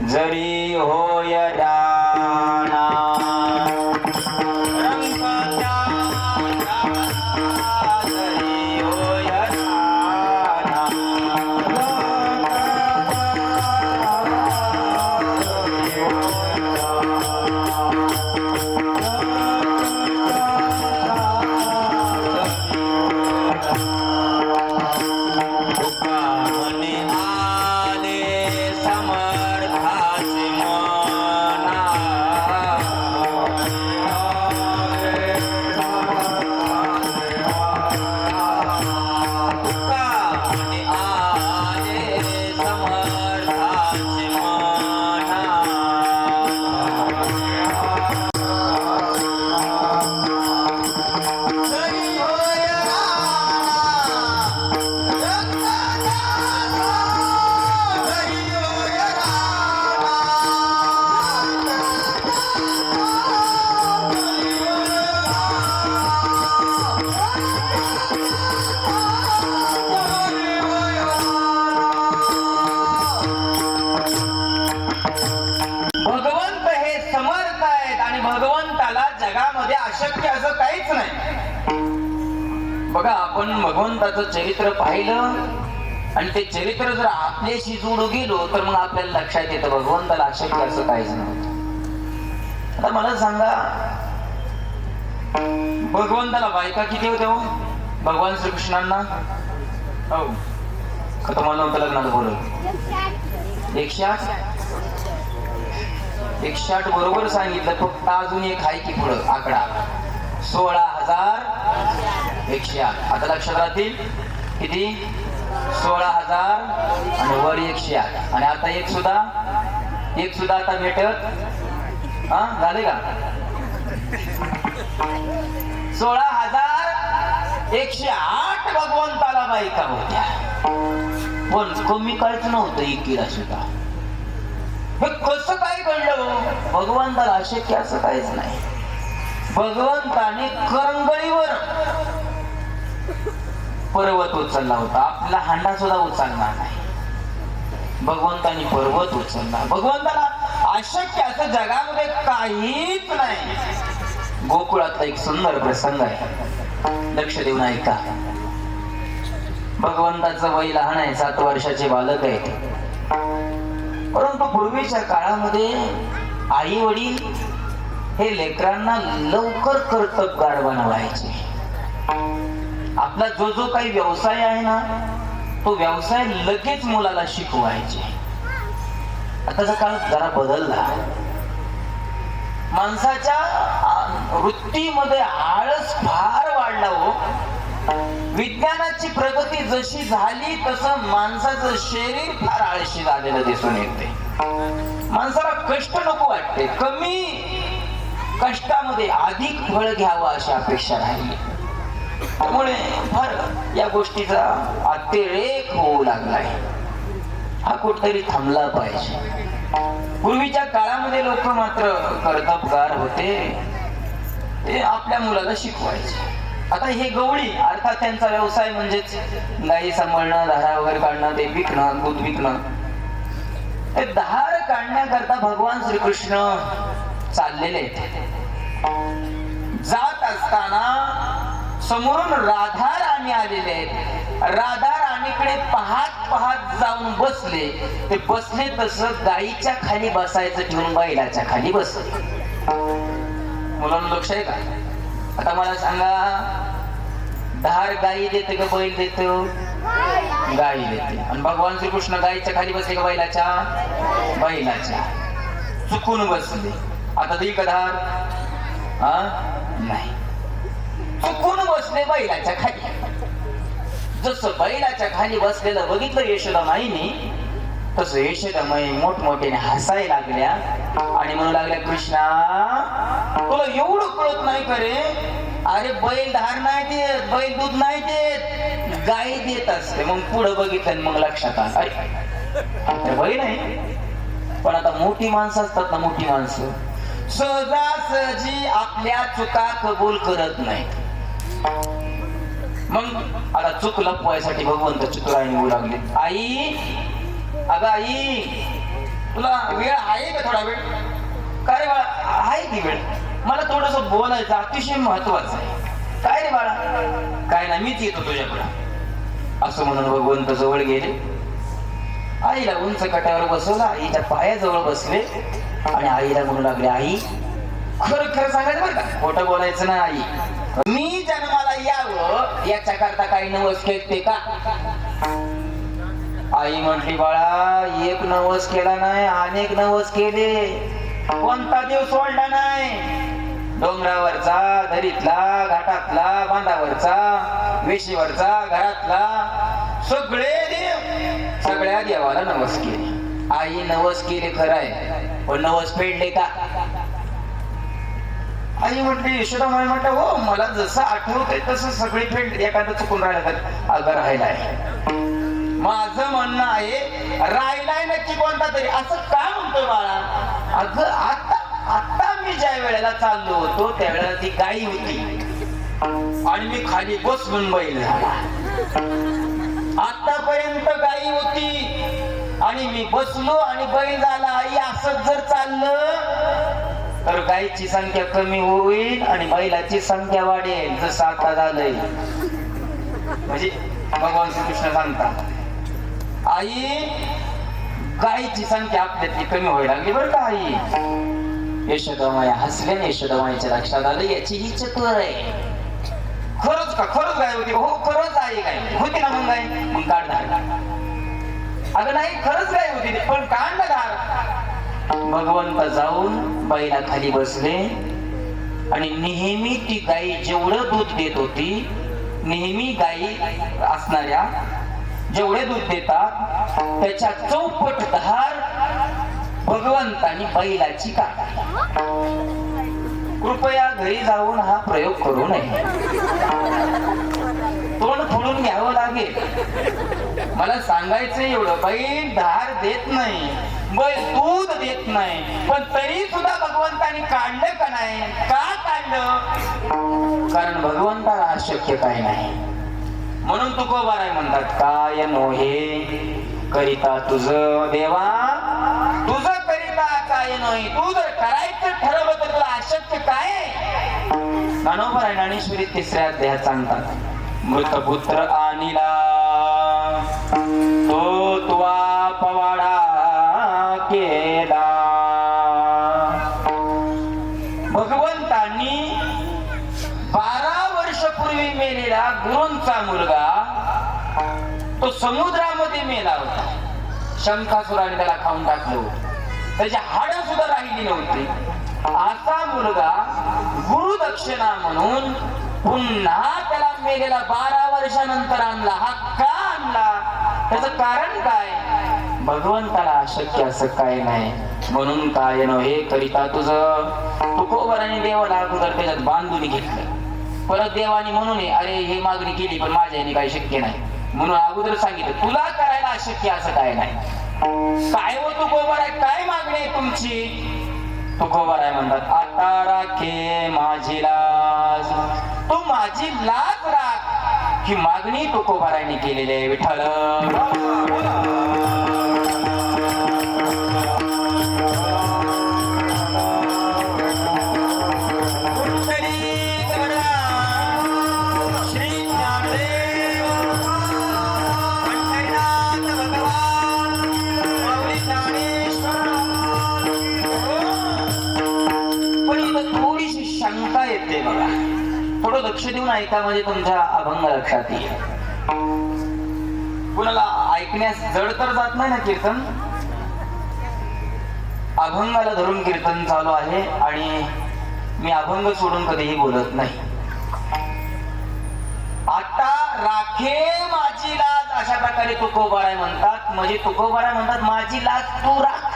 जरी होय राणा जरी होय राणा, जगामध्ये अशक्य असं काहीच नाही. बघा, आपण भगवंताचं चरित्र पाहिलं आणि ते चरित्र जर आपल्याशी जोडू गेलो तर मग आपल्याला लक्षात येतं भगवंताला अशक्य असं काहीच नव्हतं. आता मला सांगा, भगवंताला बायका किती होत्या हो? भगवान श्रीकृष्णांना हो का तुम्हाला नव्हतं लग्नाला बोलवलं? 108 बरोबर सांगितलं. फक्त अजून एक आहे की पुढं आकडा 16,108. आता लक्षात राहतील किती? 16,000 आणि वर 108. आणि आता एक सुद्धा आता भेटत झाले का? 16,108 भगवंताला बायका होत्या. पण कमी काहीच नव्हतं एकीला सुद्धा. कसं काय घडलं? भगवंताला अशक्य असं काहीच नाही. भगवंताने करंगळीवर पर्वत उचलला होता. आपला हांडा सुद्धा उचलणार नाही. भगवंताने पर्वत उचलला. भगवंताला अशक्य असं जगामध्ये काहीच नाही. गोकुळातला एक सुंदर प्रसंग आहे, लक्ष देऊन ऐका. भगवंताचं वय लहान आहे, 7 वर्षाचे बालक आहे. परंतु पूर्वीच्या काळामध्ये आई वडील हे लेकरांना लवकर कर्तबगार बनवायचे. आपला जो काही व्यवसाय आहे ना, तो व्यवसाय लगेच मुलाला शिकवायचे. आताचा काळ जरा बदलला. माणसाच्या वृत्तीमध्ये आळस फार वाढला हो. विज्ञानाची प्रगती जशी झाली तसं माणसाचं शरीर फार आळशी झालेलं दिसून येते. माणसाला कष्ट नको वाटते. कमी कष्टामध्ये अधिक फळ घ्यावं अशी अपेक्षा राहिली. त्यामुळे फार या गोष्टीचा अतिरेक होऊ लागलाय. हा कुठतरी थांबला पाहिजे. पूर्वीच्या काळामध्ये लोक मात्र कर्तबगार होते, ते आपल्या मुलाला शिकवायचे. आता हे गवळी अर्थात त्यांचा व्यवसाय म्हणजेच गाई सांभाळणं, धारा वगैरे काढणं, ते विकणं, दूध विकणं. ते धार काढण्याकरता भगवान श्रीकृष्ण चाललेले जात असताना समोरून राधा राणी आलेले आहेत. राधा राणीकडे पाहत पाहत जाऊन बसले. ते बसले तसं गाईच्या खाली बसायचं ठेवून बैलाच्या खाली बसले. मुलांना लक्ष आहे का? आता मला सांगा, धार गाई देते का बैल देतो? गाई देते. आणि भगवान श्रीकृष्ण गाईच्या खाली बसले का बैलाच्या? बैलाच्या. चुकून बसले. आता देईल का धार? नाही. चुकून बसले बैलाच्या खाली. जसं बैलाच्या खाली बसलेलं बघितलं यशोदामाईने, तसं यशोदामाई मोठमोठ्याने हसायला लागल्या आणि म्हणू लागल्या, कृष्णा तुला एवढं कळत नाही का रे? अरे बैल धार नाही देत, बैल दूध नाही देत, गाई देत असते. मग पुढे बघितलं मग लक्षात आलं, अरे बैल आहे. पण आता मोठी माणसं असतात ना, मोठी माणसं सहजासहजी आपल्या चुका कबूल करत नाहीत. मग आता चूक लपवायसाठी भगवंत चतुराईने बोलू लागले, आई, अगं आई, तुला वेळ आहे का? थोडा वेळ काय रे बाळा? आहे की वेळ? मला थोडस बोलायचं अतिशय महत्वाचं आहे. काय रे बाळा? काय नाही, मीच येतो तुझ्याकडं. असं म्हणून भगवंत जवळ गेले. आईला उंच कट्यावर बसवला, आईच्या पायाजवळ बसले आणि आईला म्हणू लागले, आई खरं खरं सांगायचं बरं का, खोटं बोलायचं ना. आई, मी जन्माला यावं याच्या करता काही नवस केलते का? आई म्हटली, बाळा एक नवस केला नाही, अनेक नवस केले. कोणता देव सोडला नाही. डोंगरावरचा, दरीतला, घाटातला, बांधावरचा, वेशीवरचा, घरातला, सगळे देव, सगळ्या देवाला नवस केले. आई नवस केले खरं आहे, पण नवस फेडले का? आई म्हटली, यशोदामाई म्हटलं, हो मला जसं आठवतंय तसं सगळे फेडले. एखादं चुकून राहिलं तर अगं राहिलाय. माझं म्हणणं आहे राहिलाय नक्की कोणता तरी. असं का म्हणतोय बाळा? अगं आता मी ज्या वेळेला चाललो होतो त्यावेळेला ती गाई होती आणि मी खाली बसून बैल झाला. आतापर्यंत गाई होती आणि मी बसलो आणि बैल झाला. आई असंच जर चाललं तर गायीची संख्या कमी होईल आणि बैलाची संख्या वाढेल, जसं आता झालंय. म्हणजे भगवान श्रीकृष्ण सांगतात, आई गायीची संख्या आपल्यातली कमी व्हायला लागली बरं का आई. यशोदामाई हसल्याने यशोदामाईच्या लक्षात आलं, याची ही चतुर आहे. खरंच का? खरंच गाय होती? हो खरंच आहे. गाय होती ना? मग गाय मग काढ धार. अगं नाही, खरंच गाय होती, पण काढ ना धार. भगवंत जाऊन बैला खाली बसले आणि नेहमी ती गाई जेवढं दूध देत होती, नेहमी गाई असणाऱ्या जेवढे दूध देतात त्याच्या चौपट धार भगवंतानी बैलाची काढली. कृपया घरी जाऊन हा प्रयोग करू नये. तोंड फोडून घ्यावं लागेल. मला सांगायचं एवढं, बैल धार देत नाही, बैल दूध देत नाही, पण तरी सुद्धा भगवंतानी काढलं का नाही? का काढलं? कारण भगवंताला अशक्य काही नाही. म्हणून तुकोबाराय म्हणतात, काय नोहे करिता तुझं देवा, तुझं करिता काय नोहे. तू जर करायचं ठरवलं तर तुला अशक्य काय? ज्ञानोबा ज्ञानेश्वरी 3ऱ्या अध्यायात सांगतात, मृतपुत्र आणिला तो तुवा पवाडा केला. भगवंतांनी 12 वर्षपूर्वी मेलेला गुरूंचा मुलगा तो समुद्रामध्ये मेला होता. शंखासुराने त्याला खाऊन टाकलं होतं, त्याची हाडं सुद्धा राहिली नव्हती. असा मुलगा गुरुदक्षिणा म्हणून पुन्हा त्याला मेलेला 12 वर्षानंतर आणला. हा का आणला? त्याचं कारण काय? भगवंताला अशक्य असं काय नाही. म्हणून काय नव्हे करिता तुझं. तुकोबाराने देवाला अगोदर त्याच्यात बांधून घेतलं. परत देवानी म्हणून अरे हे मागणी केली पण माझ्या याने काही शक्य नाही म्हणून अगोदर सांगितलं, तुला करायला अशक्य असं काय नाही. काय हो तुकोबाराय, काय मागणी आहे तुमची? तुकोबाराय म्हणतात, आता राखे माझी लाज, तू माझी लाज राख. ही मागणी तुकोबारायने केलेली आहे. विठ्ठल शंका येते बघा, थोडं लक्ष देऊन ऐका म्हणजे तुमच्या अभंग लक्षात येईल. कुणाला ऐकण्यास जड तर जात नाही ना कीर्तन? अभंगाला धरून कीर्तन चालू आहे आणि मी अभंग सोडून कधीही बोलत नाही. आता राखे माझी लाज, अशा प्रकारे तुकोबाराय म्हणतात. म्हणजे तुकोबाराय म्हणतात माझी लाज तू राख.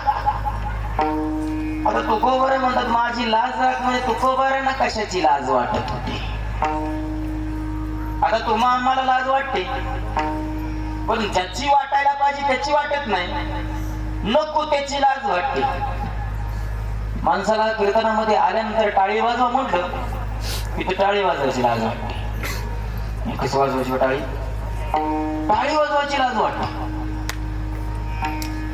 आता तुकोबाराय म्हणतात माझी लाज राख, म्हणजे तुकोबारायांना कशाची लाज वाटत होती? आता तुम्हा आम्हाला लाज वाटते, पण ज्याची वाटायला पाहिजे त्याची वाटत नाही, नको त्याची लाज वाटते. माणसाला कीर्तनामध्ये आल्यानंतर टाळी वाजवा म्हटलं की टाळी वाजवायची लाज वाटते. कसं वाजवायची टाळी? टाळी वाजवायची लाज वाटते.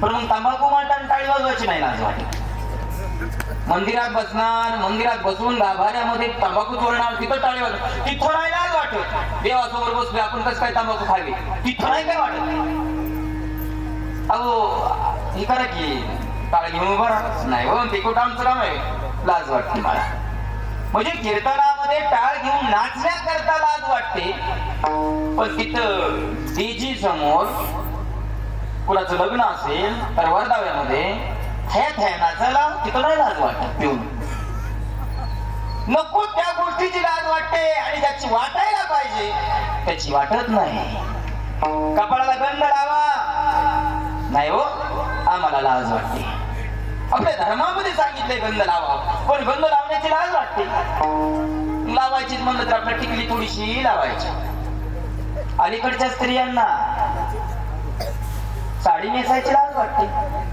पण मग तंबाखू मारताना टाळी वाजवायची नाही लाज वाटते. मंदिरात बसणार, मंदिरात बसून गाभाऱ्यामध्ये तंबाखू चोरणार, तिथं टाळी वाजवणार, तिथं नाही लाज वाटत. देवासमोर बसले आपण कसं काय तंबाखू खावी, तिथं नाही काय वाटत. अहो हे करा की टाळ घेऊन उभा राहा. नाही हो, ते कुठं आमचं काम आहे, लाज वाटते मला. म्हणजे कीर्तनामध्ये टाळ घेऊन नाचण्याकरता लाज वाटते, पण तिथं डीजी समोर कुणाचं लग्न असेल तर वर्धाव्यामध्ये नाचायला तिथं नाही लाज वाटत. पिऊन नको त्या गोष्टीची लाज वाटते, आणि ज्याची वाटायला पाहिजे त्याची वाटत नाही. कपाळाला गंध लावा, नाही हो आम्हाला लाज वाटते. आपल्या धर्मामध्ये सांगितले गंध लावा, पण गंध लावण्याची लाज वाटते. लावायचीच म्हणलं तर आपल्या टिकली थोडीशी लावायची. अलीकडच्या स्त्रियांना साडी नेसायची लाज वाटते.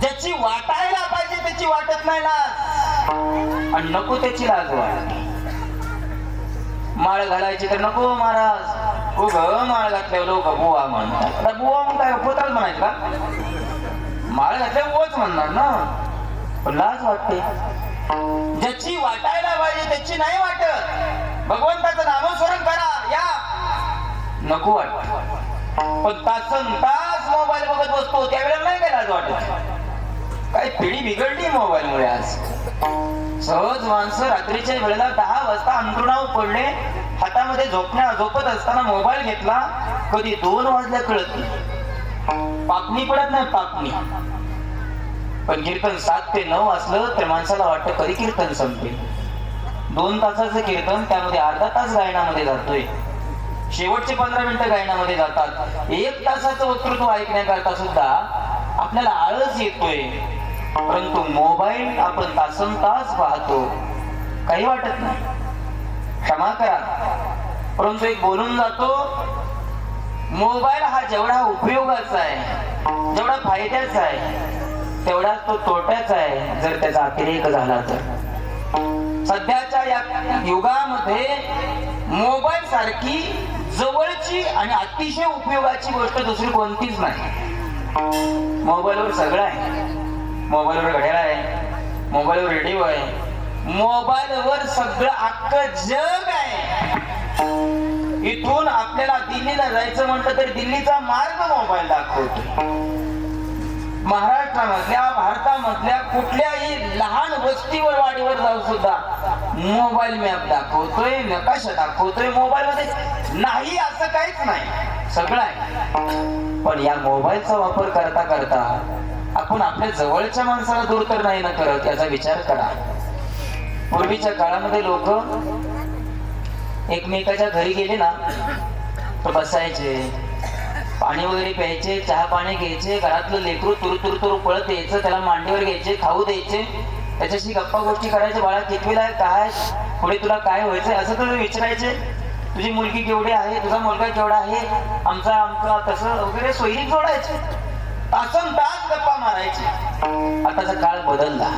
ज्याची वाटायला पाहिजे त्याची वाटत नाही लाज, आणि नको त्याची लाज वाटते. माळ घालायची तर नको महाराज, उग माळ घातल्यावर लोक बुवा म्हणतात. आता बुवा मग काय पोत्राच म्हणायचं का? माळ घातल्यावर बुवाच म्हणणार ना, पण लाज वाटते. ज्याची वाटायला पाहिजे त्याची नाही वाटत. भगवंताचं नामस्मरण करा या, नको वाटत. पण तासन तास मोबाईल बघत बसतो त्यावेळेला नाही काय लाज वाटत. काही पिढी बिघडली मोबाईल मुळे. आज सहज माणसं रात्रीच्या वेळेला 10 वाजता अंथरुणावर पडले, हातामध्ये झोपत असताना मोबाईल घेतला, कधी 2 वाजल्या कळत नाही. पापणी पडत नाही, पापणी. पण कीर्तन 7 ते 9 असलं तर माणसाला वाटतं कधी कीर्तन संपेल. 2 तासाचं कीर्तन, त्यामध्ये अर्धा तास गायनामध्ये जातोय, शेवटचे 15 मिनिटं गायनामध्ये जातात. 1 तासाचं वक्तृत्व ऐकण्याकरता सुद्धा आपल्याला आळस येतोय. परंतु मोबाईल आपण तासन तास पाहतो, काही वाटत नाही. क्षमा करा, परंतु एक बोलून जातो. मोबाईल हा जेवढा उपयोगाचा आहे, जेवढा फायद्याचा आहे, तेवढा तो तोट्याचा आहे जर त्याचा अतिरेक झाला तर. सध्याच्या या युगामध्ये मोबाईल सारखी जवळची आणि अतिशय उपयोगाची गोष्ट दुसरी कोणतीच नाही. मोबाईलवर सगळं आहे. मोबाईलवर घड्याळ आहे, मोबाईलवर रेडिओ आहे, मोबाईलवर सगळं अख्खं जग आहे. इथून आपल्याला दिल्लीला जायचं म्हटलं तर दिल्लीचा मार्ग मोबाईल दाखवतो. महाराष्ट्रामधल्या, भारतामधल्या कुठल्याही लहान वस्तीवर, वाडीवर जाऊ सुद्धा मोबाईल मॅप दाखवतोय, नकाशा दाखवतोय. मोबाईल मध्ये नाही असं काहीच नाही, सगळं आहे. पण या मोबाईलचा वापर करता करता आपण आपल्या जवळच्या माणसाला दूर तर नाही ना करत, याचा विचार करा. पूर्वीच्या काळामध्ये लोक एकमेकाच्या घरी गेले ना तर बसायचे, पाणी वगैरे प्यायचे, चहा पाणी घ्यायचे, घरातलं लेकरू तुरु तुरु पळत यायचं, त्याला मांडीवर घ्यायचे, खाऊ द्यायचे, त्याच्याशी गप्पा गोष्टी करायचे. बाळा कितवीला आहे, काय पुढे तुला काय व्हायचंय, असं तर विचारायचे. तुझी मुलगी केवढी आहे, तुझा मुलगा केवढा आहे, आमचा आमचा तसं वगैरे सोयरीक जोडायचे, तासन तास गप्पा मारायचे. आताचा काळ बदलला.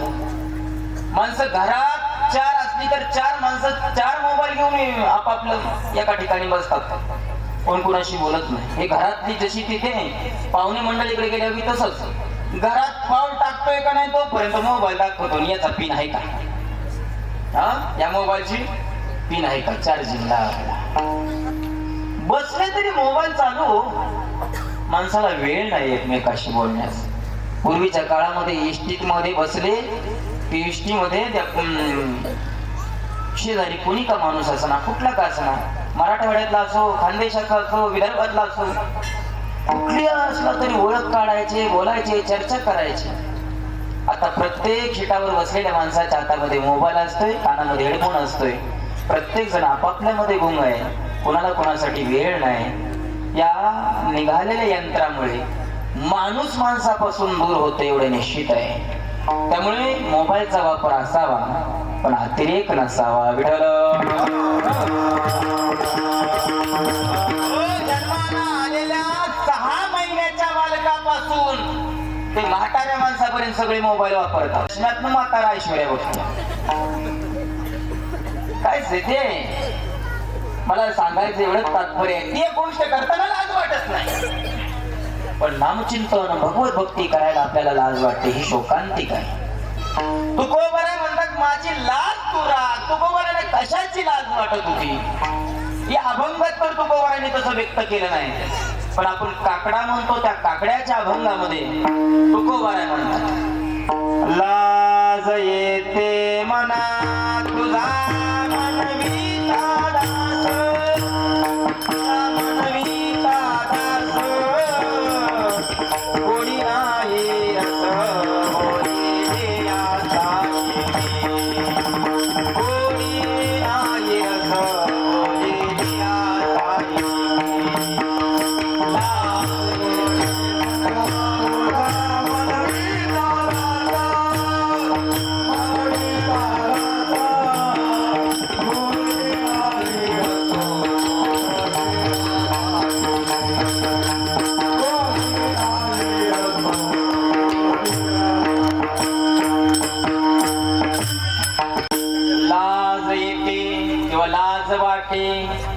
माणसं घरात 4 असली तर 4 माणसं 4 मोबाईल घेऊन आपापलं एका ठिकाणी बसतात, कोण कोणाशी बोलत नाही. हे घरातली जशी तिथे पाहुणे मंडळीकडे गेल्यावर तसंच घरात पाऊल टाकतोय का नाही तोपर्यंत मोबाईल दाखवतो. याचा पिन आहे का, हा या मोबाईलची पिन आहे का, चार्जिंगला. बसले तरी मोबाईल चालू. माणसाला वेळ नाही एकमेकाशी बोलण्यास. पूर्वीच्या काळामध्ये एसटी मध्ये बसले, एसटी मध्ये शेजारी कोणी का माणूस असना, कुठला का असना, मराठवाड्यातला असो, खानदेशातला असो, विदर्भातला असो, कुठली असला तरी ओळख काढायचे, बोलायचे, चर्चा करायची. आता प्रत्येक सीटावर बसलेल्या माणसाच्या हातामध्ये मोबाईल असतोय, कानामध्ये हेडफोन असतोय. प्रत्येक जण आपापल्यामध्ये गुंग आहे, कोणाला कोणासाठी वेळ नाही. या निघालेल्या यंत्रामुळे माणूस माणसापासून दूर होते एवढे निश्चित आहे. त्यामुळे मोबाईलचा वापर असावा पण अतिरेक नसावा. विठ्ठल जन्माला आलेल्या 6 महिन्याच्या बालकापासून ते म्हाताऱ्या माणसापर्यंत सगळे मोबाईल वापरतात. चष्म्यातनं म्हातारा ऐश्वर्या बघतो. काय ते मला सांगायचं एवढंच तात्पर्य आहे. ती गोष्ट करताना लाज वाटत नाही, पण नामचिंतन भगवत भक्ती करायला आपल्याला लाज वाटते. ही शोकांतिक आहे. तुकोबारा म्हणतात माझी लाज तू राख. तुकोबाराने कशाची लाज वाटत होती? या अभंगात तर तुकोबाराने तसं व्यक्त केलं नाही, पण आपण काकडा म्हणतो त्या काकड्याच्या अभंगामध्ये तुकोबारा म्हणतात लाज येते मना तुझा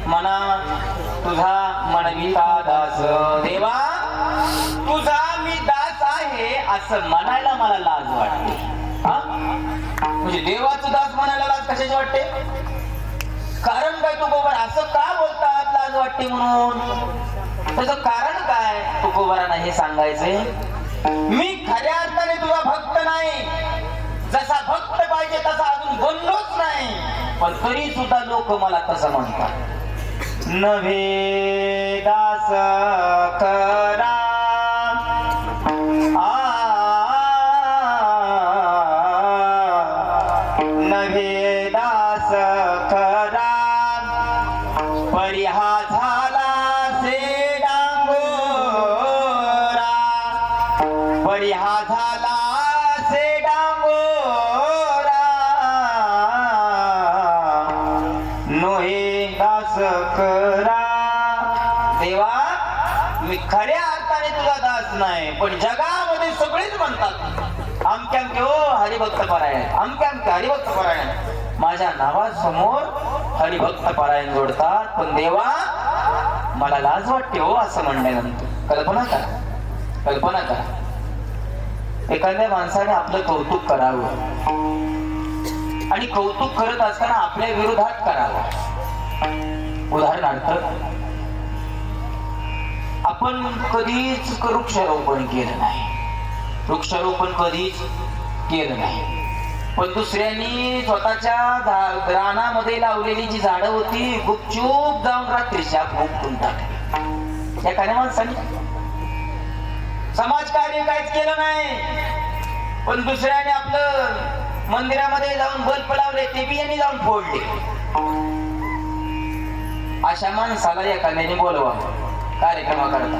मना तुझा म्हणविता दास. देवा तुझा मी दास आहे असं म्हणायला मला लाज वाटते. म्हणजे देवाचं दास म्हणायला लाज कशाची वाटते? कारण काय तुकोबर असं का बोलतात लाज वाटते म्हणून? त्याचं कारण काय तुकोबरांना हे सांगायचंय. मी खऱ्या अर्थाने तुझा भक्त नाही, जसा भक्त पाहिजे तसा अजून बनलोच नाही, पण तरी सुद्धा लोक मला तसं म्हणतात. नव्हे दास करा नव्हे दास करा परिहा झाला से डांगोरा. परिहा झाला से डांगोरा नोहे दास करा. देवा मी खऱ्या अर्थाने तुझा दास नाही, पण जगामध्ये सगळेच म्हणतात आमके आमके हो हरिभक्त पारायण, आमके आमके हरिभक्त पारायण. माझ्या नावासमोर हरिभक्त पारायण जोडतात, पण देवा मला लाज वाटते हो असं म्हणण्यानंतर. कल्पना करा, कल्पना करा एखाद्या माणसाने आपलं कौतुक करावं आणि कौतुक करत असताना आपल्या विरोधात करावं. उदाहरणार्थ आपण कधीच वृक्षारोपण केलं नाही, वृक्षारोपण कधीच केलं नाही, पण दुसऱ्यांनी स्वतःच्या रानामध्ये लावलेली जी झाडं होती गुपचूप जाऊन रात्रीच्या उपटून टाकली. एखाद्या माणसाने समाजकार्य काहीच केलं नाही, पण दुसऱ्याने आपलं मंदिरामध्ये जाऊन बल्ब लावले ते बी यांनी जाऊन फोडले. अशा माणसाला एखाद्याने बोलवावं कार्यक्रमाकरता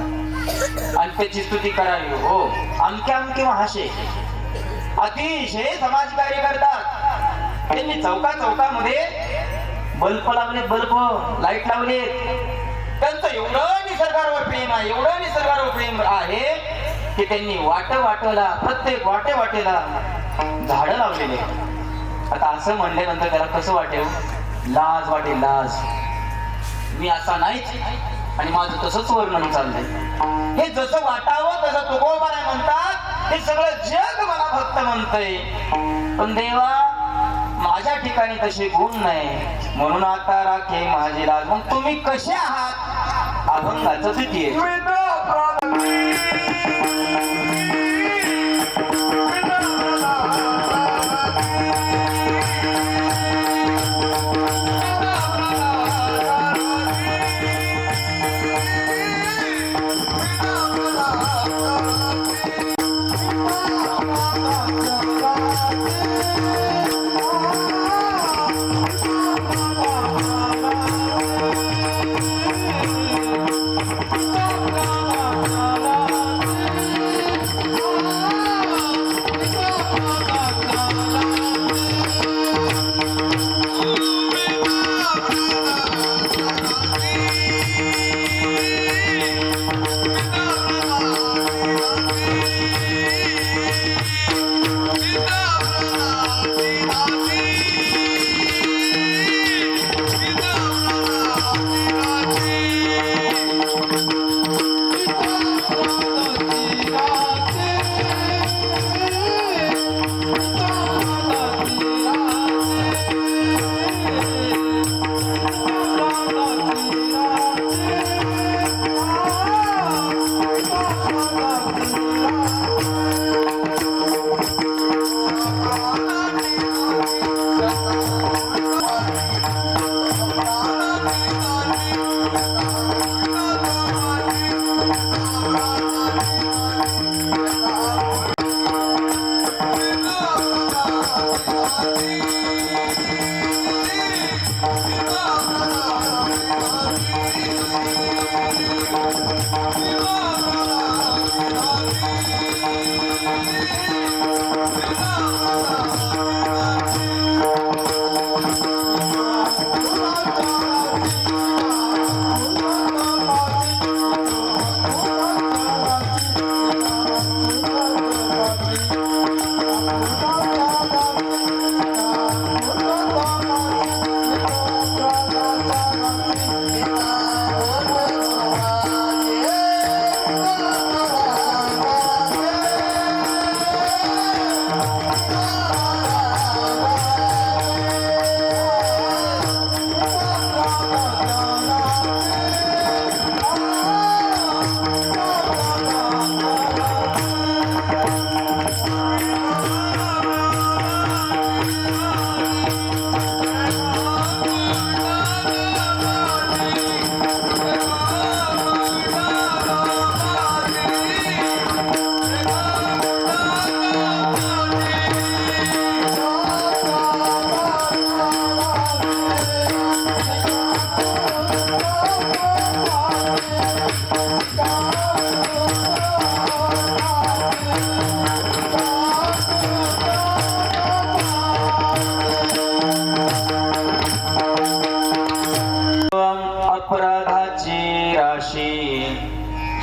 आणि त्याची स्तुती करावी. हो अमके अमके महाशे अतिशय समाजकार्य करतात. त्यांनी चौका चौकामध्ये बल्ब लावले, बल्ब लाईट लावले. त्यांचं एवढं निसर्गावर प्रेम आहे, एवढं निसर्गावर प्रेम आहे की त्यांनी वाटेला प्रत्येक वाटेला झाडं लावलेले. आता असं म्हणल्यानंतर त्याला कसं वाटेल? लाज वाटेल, लाज. मी असा नाहीच आणि माझं तसंच वर्णन चाललंय. हे जसं वाटावं तसं तुकोबाराय म्हणतात. हे सगळं जग मला भक्त म्हणतंय, पण देवा माझ्या ठिकाणी तसे गुण नाही, म्हणून आता राखे माझी लाज. मग तुम्ही कसे आहात? अभंगाचं द्वितीय.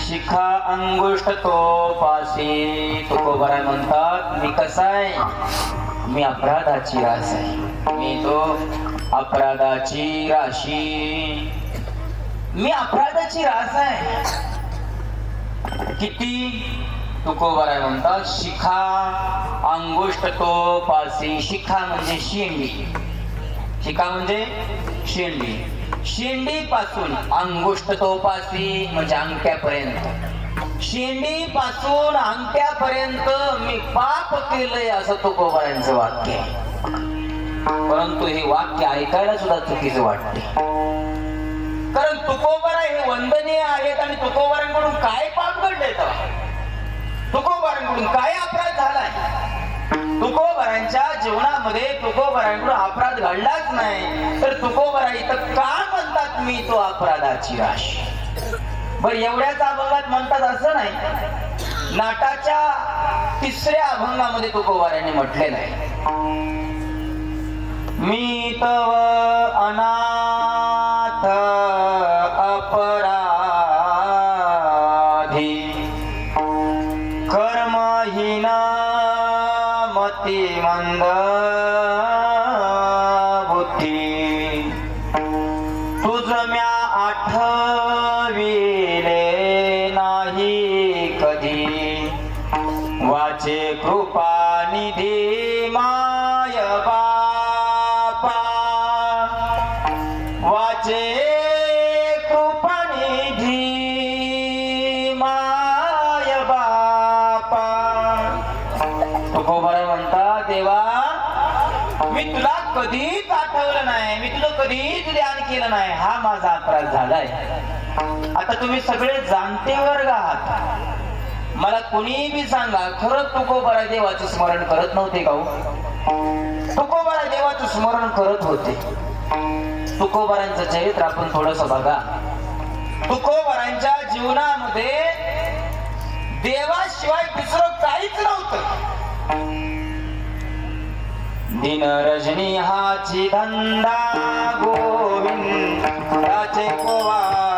शिखा अंगुष्ठ तो पासी. तुकोबाराय म्हणतात मी कसा आहे? मी अपराधाची रास आहे. मी तो अपराधाची राशी. मी अपराधाची रास आहे. किती? तुकोबाराय म्हणतात शिखा अंगुष्ठ तो पासी. शिखा म्हणजे शेंडी. शिखा म्हणजे शेंडी. शेंडी पासून अंगुष्ठ तोपासी म्हणजे अंगठ्यापर्यंत. शेंडी पासून अंगठ्यापर्यंत मी पाप केलंय असं तुकोबारायांचं वाक्य आहे. परंतु हे वाक्य ऐकायला सुद्धा चुकीचं वाटते, कारण तुकोबाराय हे वंदनीय आहेत आणि तुकोबारांकडून काय पाप घडलंय? तुकोबारांकडून काय अपराध झालाय? तुकोबारांच्या जीवनामध्ये तुकोबारांकडून अपराध घडलाच नाही, तर तुकोबाराय इथं का म्हणतात मी तो अपराधाची राशी? बरं एवढ्याच अभंगात म्हणतात असं नाही. नाटाच्या 3ऱ्या अभंगामध्ये तुकोबारांनी म्हटलेलं आहे मी तव अनाथ अपराधी कर्महीन मतिमंद बुद्धी तुझ म्या आठविले नाही कधी वाचे कृपा निधी माय बापा वाचे कृपा निधी माय बापा तुकोबाराय म्हणता देवा मी तुला कधीच आठवलं नाही मी तुला कधीच ध्यान केलं नाही हा माझा अपराध झालाय आता तुम्ही सगळे जाणते वर्ग आहात मला कुणी बी सांगा खरंच तुकोबाराय देवाचं स्मरण करत नव्हते का हो? तुकोबाराय देवाचं स्मरण करत होते तुकोबारांचं चरित्र आपण थोडस बघा तुकोबारांच्या जीवनामध्ये देवाशिवाय दुसरं काहीच नव्हतं दिन रजनी हाची धंदा गोविंदाचे कोवाडे गोविंदाचे कोवाडे गोविंदाचे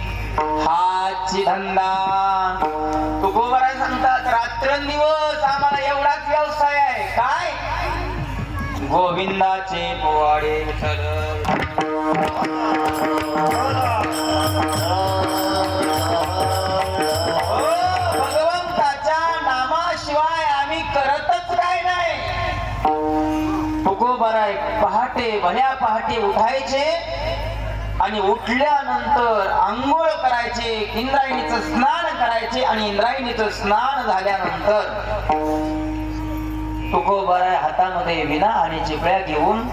हाची धंदा तुकोबाराय सांगतात रात्रंदिवस आम्हाला एवढाच व्यवसाय आहे काय गोविंदाचे पोवाडे भगवंताच्या नामाशिवाय आम्ही करतच काय नाही तुकोबाराय पहाटे भल्या पहाटे उठायचे आणि उठल्यानंतर आंघोळ करायचे इंद्रायणीचं स्नान करायचे आणि इंद्रायणीचं स्नान झाल्यानंतर तुकोबाराय हातामध्ये विना आणि चिपळ्या घेऊन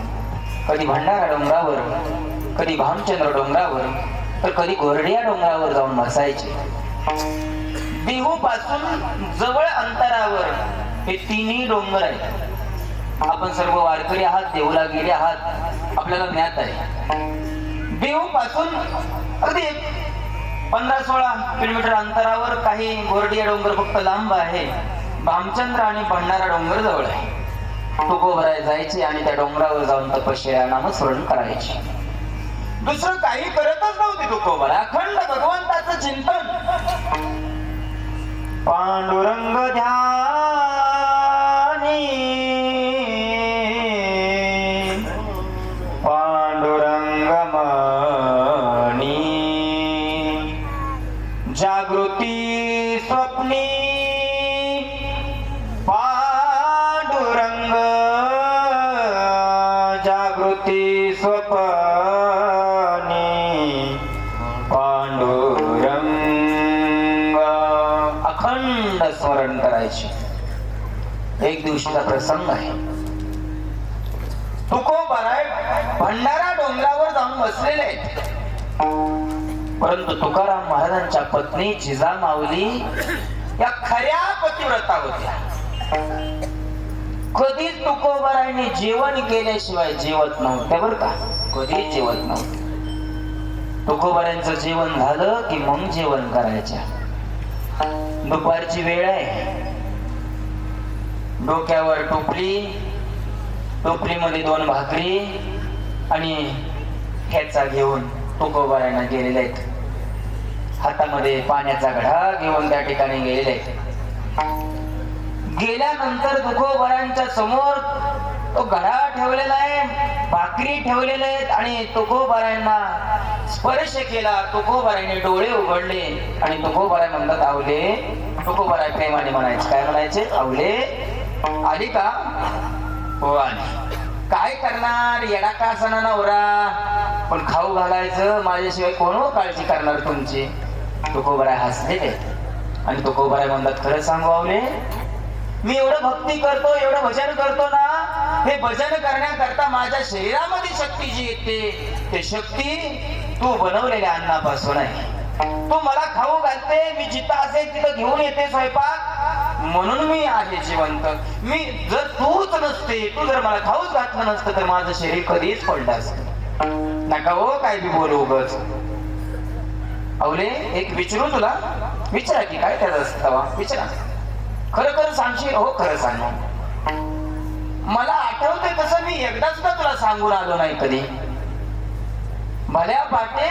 कधी भंडारा डोंगरावर कधी भामचंद्र डोंगरावर तर कधी गोरडिया डोंगरावर जाऊन बसायचे देहू पासून जवळ अंतरावर हे तिन्ही डोंगर आहेत आपण सर्व वारकरी आहात देऊला गेले आहात आपल्याला ज्ञात आहे देहू पासून अगदी 15-16 किलोमीटर अंतरावर काही गोरडिया डोंगर फक्त लांब आहे भामचंद्र आणि भंडारा डोंगर जवळ आहे तुकोबाराय जायचे आणि त्या डोंगरावर जाऊन तपश्चर्या नामस्मरण करायचे दुसरं काही करतच नव्हते तुकोबाराय अखंड भगवंताचं चिंतन पांडुरंग ध्यानी पांडुरंग मणी जागृती स्वप्नी पांडुरंग जागृती स्वप्नी पांडुरंग अखंड स्मरण करायचे एक दिवशीचा प्रसंग आहे तुकोबाराय भंडारा डोंगरावर जाऊन बसलेले आहेत परंतु तुकाराम महाराजांच्या पत्नी जिजामाऊली या खऱ्या पतिव्रता होत्या कधीच तुकोबारायने जेवण केल्याशिवाय जेवत नव्हते बरं का कधीच जेवत नव्हते तुकोबारायांचं जेवण झालं की मग जेवण करायच्या दुपारची वेळ आहे डोक्यावर टोपलीमध्ये 2 भाकरी आणि ठेचा घेऊन तुकोबारायांना गेलेले आहेत हातामध्ये पाण्याचा घडा घेऊन त्या ठिकाणी गेलेले आहेत गेल्यानंतर तुकोबारायांच्या समोर तो घडा ठेवलेला आहे भाकरी ठेवलेल्या आहेत आणि तुकोबारायांना स्पर्श केला तुकोबारायांनी डोळे उघडले आणि तुकोबाराय म्हणतात आवले तुकोबाराय प्रेमाने म्हणायचे काय म्हणायचे आवले आली का हो आली काय करणार येडा का असणार नवरा पण खाऊ घालायचं माझ्याशिवाय कोण काळजी करणार तुमची तुकोबाराय हसलेले आणि तुकोबाराय म्हणतात खरं सांगू आवले मी एवढं भक्ती करतो, एवढं भजन करतो ना, हे भजन करण्याकरता माझ्या शरीरामध्ये शक्ती जी येते ते शक्ती तू बनवलेल्या अन्नापासून आहे. तू मला खाऊ घालते, मी जिथं असेल तिथं घेऊन येते स्वयंपाक, म्हणून मी आहे जिवंत. मी जर तूच नसते, तू जर मला खाऊच घातलं नसतं तर माझं शरीर कधीच पडलं असतं. नका हो काय बी बोलू उगाच. अवले एक विचारू तुला, विचारा की काय त्याचं असतं, विचारा. खरं खरं सांगशील? हो खरं सांग. मला आठवतंय तसं मी एकदा सुद्धा तुला सांगून आलो नाही कधी. भल्या पाटे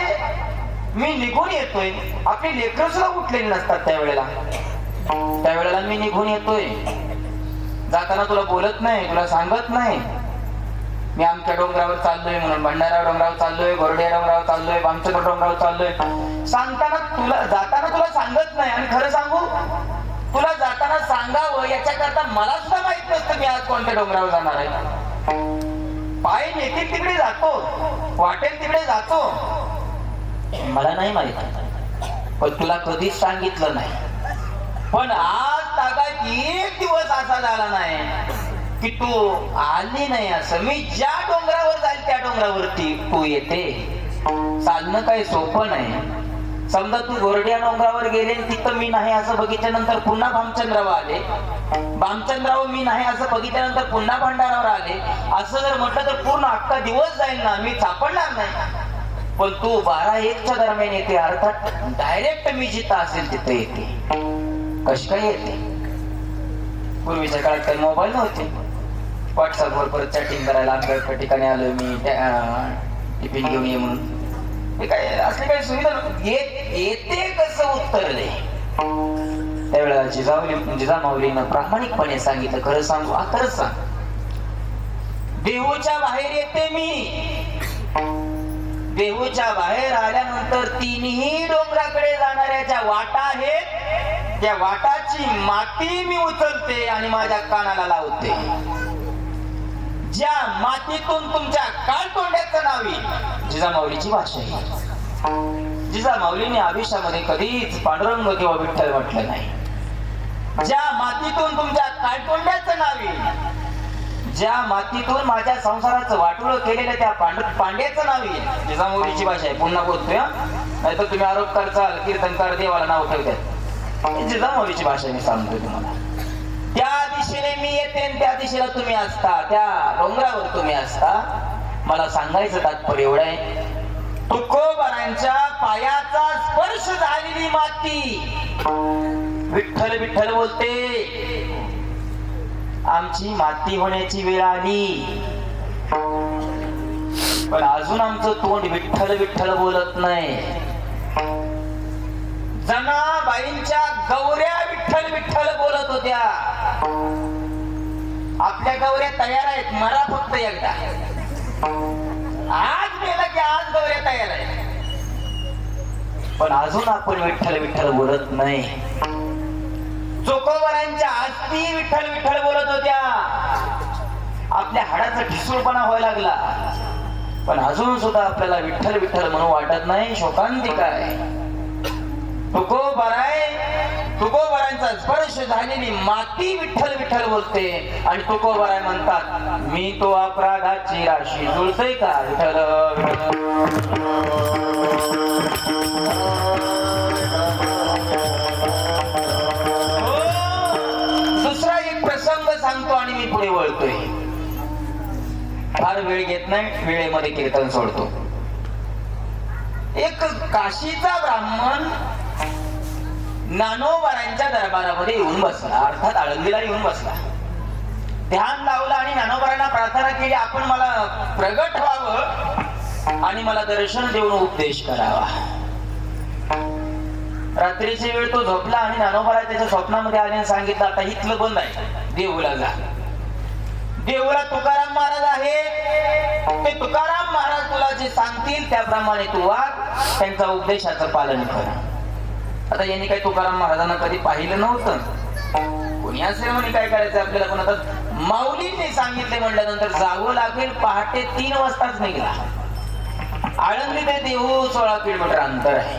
मी निघून येतोय, आपली लेकरं सुद्धा उठलेली नसतात त्यावेळेला मी निघून येतोय. जाताना तुला बोलत नाही, तुला सांगत नाही मी आमच्या डोंगरावर चाललोय म्हणून. भंडारा डोंगरावर चाललोय, गोरड्या डोंगरावर चाललोय, बामचंद्र डोंगरावर चाललोय. सांगताना तुला, जाताना तुला सांगत नाही. आणि खरं सांगू, तुला जाताना सांगावं याच्याकरता मला सुद्धा माहित नसतं मी आज कोणत्या डोंगरावर जाणार आहे. पाय नेतील तिकडे जातो, वाटेल तिकडे जातो, मला नाही माहित, पण तुला कधीच सांगितलं नाही. पण आज तागात एक दिवस असा झाला नाही की तू आली नाही. असं मी ज्या डोंगरावर जाईल त्या डोंगरावरती तू येते. चालणं काही सोपं नाही. समजा तू गोरड्या डोंगरावर गेले, तिथं मी नाही असं बघितल्यानंतर पुन्हा भामचंद्रावर आले, भामचंद्रावर मी नाही असं बघितल्यानंतर पुन्हा भंडारावर आले, असं जर म्हटलं तर पूर्ण अख्खा दिवस जाईल ना, मी सापडणार नाही. पण तू 12-1च्या दरम्यान येते, अर्थात डायरेक्ट मी जिथं असेल तिथं येते. कशी काय येते? पूर्वीच्या काळात काही मोबाईल नव्हते, व्हॉट्सअपवर परत चॅटिंग करायला आमच्या ठिकाणी आलोय मी, टिफिन घेऊन ये म्हणून. हे काय असली काही सुविधा येते कसं उत्तर दे. त्यावेळेला जिजामाऊलीनं प्रामाणिकपणे सांगितलं, खरं सांगू, खरंच सांग, देहूच्या बाहेर येते मी. देहूच्या बाहेर आल्यानंतर तिन्ही डोंगराकडे जाणाऱ्या ज्या वाटा आहेत त्या वाटाची माती मी उचलते आणि माझ्या कानाला लावते. ज्या मातीतून तुमच्या काळतोंड्याचं नाव येईल, जिजामाऊलीची भाषा आहे. जिजामाऊलीने आयुष्यामध्ये कधीच पांडुरंग किंवा विठ्ठल म्हटलं नाही. ज्या मातीतून तुमच्या काळतोंड्याचं नाव येईल, ज्या मातीतून माझ्या संसाराचं वाटोळं केलेलं त्या पांड्याचं नाव येईल, जिजामाऊलीची भाषा आहे. पुन्हा बोलतोय, नाही तर तुम्ही आरोप करचाल, कीर्तनकार देवाला नाव ठेवतात. जिजामाऊलीची भाषा मी सांगतोय तुम्हाला. त्या दिशेने मी येते आणि त्या दिशेला तुम्ही असता, त्या डोंगरावर तुम्ही असता. मला सांगायचं तात्पर्य एवढं आहे, तुकोबारांच्या पायाचा स्पर्श झालेली माती विठ्ठल विठ्ठल बोलते. आमची माती होण्याची वेळ आली, पण अजून आमचं तोंड विठ्ठल विठ्ठल बोलत नाही. जनाबाईंच्या गौऱ्या विठ्ठल विठ्ठल बोलत होत्या. आपल्या गौऱ्या तयार आहेत, मला फक्त एकदा. आज गेलं की आज गौऱ्या तयार आहेत, पण अजून आपण विठ्ठल विठ्ठल बोलत नाही. चोकोबारांच्या आस्ती विठ्ठल विठ्ठल बोलत होत्या. आपल्या हाडाचा ठिसूळपणा व्हायला लागला, पण अजून सुद्धा आपल्याला विठ्ठल विठ्ठल म्हणून वाटत नाही. शोकांतिका आहे. तुकोबारांचा स्पर्श झालेली माती विठ्ठल विठ्ठल बोलते. आणि तुकोबाराय म्हणतात, मी तो अपराधाची राशी जुळते का विठ्ठल. दुसरा एक प्रसंग सांगतो आणि मी पुढे वळतोय. फार वेळ घेत नाही, वेळेमध्ये कीर्तन सोडतो. एक काशीचा ब्राह्मण ज्ञानोबारांच्या दरबारामध्ये येऊन बसला, अर्थात आळंदीला येऊन बसला. ध्यान लावलं आणि ज्ञानोबारांना प्रार्थना केली, आपण मला प्रगट व्हावं आणि मला दर्शन देऊन उपदेश करावा. रात्रीची वेळ तो झोपला आणि ज्ञानोबारा त्याच्या स्वप्नामध्ये आले आणि सांगितलं, आता इथलं बंद आहे, देऊला जा. देऊला तुकाराम महाराज आहे, ते तुकाराम महाराज तुला जे सांगतील त्याप्रमाणे तू वाग, त्यांचा उपदेशाचं पालन कर. आता यांनी काही तुकाराम महाराजांना कधी पाहिलं नव्हतं. कोणी असेल म्हणे काय करायचं आपल्याला, पण आता माऊलींनी सांगितले म्हटल्यानंतर जावं लागेल. पहाटे 3 वाजताच निघाला. आळंदी ते देहू 16 किलोमीटर अंतर आहे.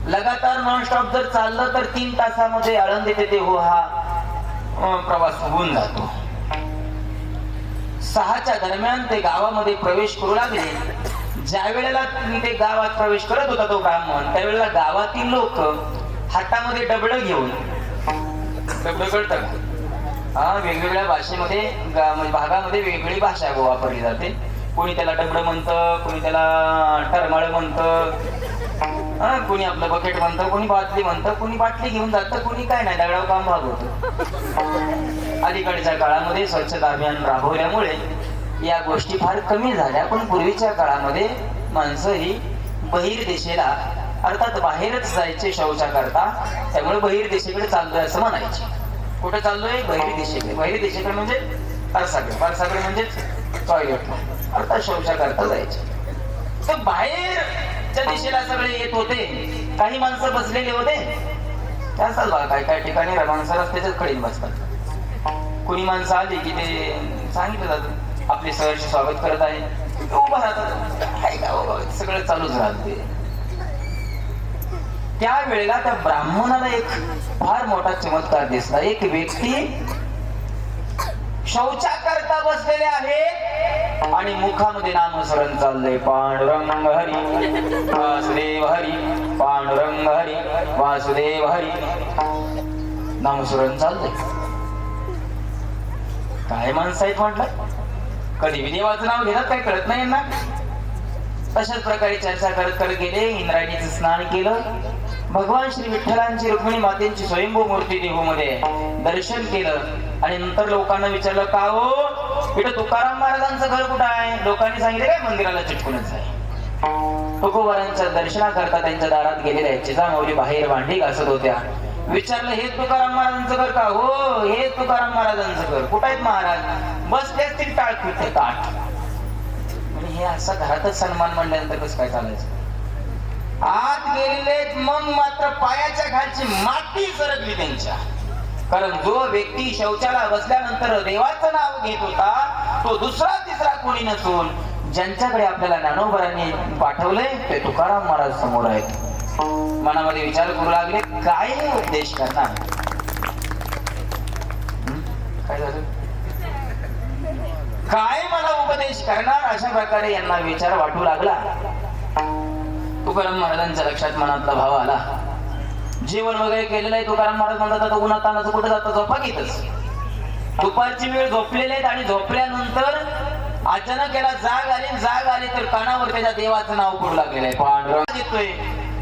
लगातार नॉनस्टॉप जर चाललं तर 3 तासामध्ये आळंदी ते देहू हा प्रवास होऊन जातो. 6च्या दरम्यान ते गावामध्ये प्रवेश करू लागले. ज्या वेळेला ते गावात प्रवेश करत होता तो ब्राह्मण, त्यावेळेला गावातील लोक हातामध्ये डबडं घेऊन, डबडं कळतं का? वेगवेगळ्या भाषेमध्ये म्हणजे भागामध्ये वेगवेगळी भाषा वापरली जाते. कोणी त्याला डबडं म्हणतं, कोणी त्याला टरमळ म्हणतं, कोणी आपलं बकेट म्हणतं, कोणी बाटली म्हणतं, कोणी बाटली घेऊन जातं, कोणी काय नाही, दगडावर काम भागवतं. अलीकडच्या काळामध्ये स्वच्छता अभियान राबवल्यामुळे या गोष्टी फार कमी झाल्या. पण पूर्वीच्या काळामध्ये माणसं ही बहिर्देशेला अर्थात बाहेरच जायचे शौचाकरता, त्यामुळे बहिर्देशेकडे चाललोय असं म्हणायचे. कुठे चाललोय? बहिर्देशेकडे. बहिर्देशेकडे म्हणजे परसाकडे, परसाकडे म्हणजेच टॉयलेट, अर्थात शौचाकरता जायचे. तर बाहेरच्या दिशेला सगळे येत होते. काही माणसं बसलेले होते. त्याचाच बघा काय काय ठिकाणी माणसं रस्त्याच्याच कडीन बसतात. कोणी माणसं आली की ते सांगितलं जातं आपले सहर्ष स्वागत करत आहे, उभं राहतात. सगळं चालूच राहते. त्या वेळेला त्या ब्राह्मणाला एक फार मोठा चमत्कार दिसला. एक व्यक्ती शौचाकरता बसलेले आहे आणि मुखामध्ये नामस्मरण चाललंय. पांडुरंग हरी वासुदेव हरी, पांडुरंग हरी वासुदेव हरी, नामस्मरण चाललंय. काय माणसं आहेत म्हटलं, कधी देवाचं नाव घेतात काय कळत नाही ना. तशाच प्रकारे चर्चा करत करत गेले. इंद्रायणीचं स्नान केलं. भगवान श्री विठ्ठलांची रुक्मिणी मातेची स्वयंभू मूर्ती देहूमध्ये दर्शन केलं आणि नंतर लोकांना विचारलं, का हो इथं तुकाराम महाराजांचं घर कुठं आहे? लोकांनी सांगितलं काय मंदिराला चिटकूनच आहे. तुकोबारांच्या दर्शनाकरता त्यांच्या दारात गेलेल्या आहेत. जिजामाऊली बाहेर भांडी घासत होत्या. विचारलं, हे तुकाराम महाराजांचं घर का? हो, हे तुकाराम महाराजांचं घर. कुठं आहेत महाराज? बसले असतील टाळखुटे ताट. म्हणजे हे असा घरातच सन्मान म्हणल्यानंतर कसं काय चालायचं? आत गेलेले मग मात्र पायाच्या खालची माती सरकली त्यांच्या. कारण जो व्यक्ती शौचाला बसल्यानंतर देवाचं नाव घेत होता तो दुसरा तिसरा कोणी नसून ज्यांच्याकडे आपल्याला ज्ञानोबरांनी पाठवलंय ते तुकाराम महाराज समोर आहेत. मनामध्ये विचार करू लागले, काय उपदेश करणार? काय झालं? काय मला उपदेश करणार? अशा प्रकारे यांना विचार वाटू लागला. तुकाराम महाराजांच्या लक्षात मनातला भाव आला. जेवण वगैरे केलेलं आहे. तुकाराम महाराज म्हणतात आता उन्हात तानाचं कुठं जातं? झोपा घेतच. दुपारची वेळ झोपलेले आहेत आणि झोपल्यानंतर अचानक याला जाग आली तर कानावर त्याच्या देवाचं नाव पडू लागलेलं आहे. पांडुरंग येतोय.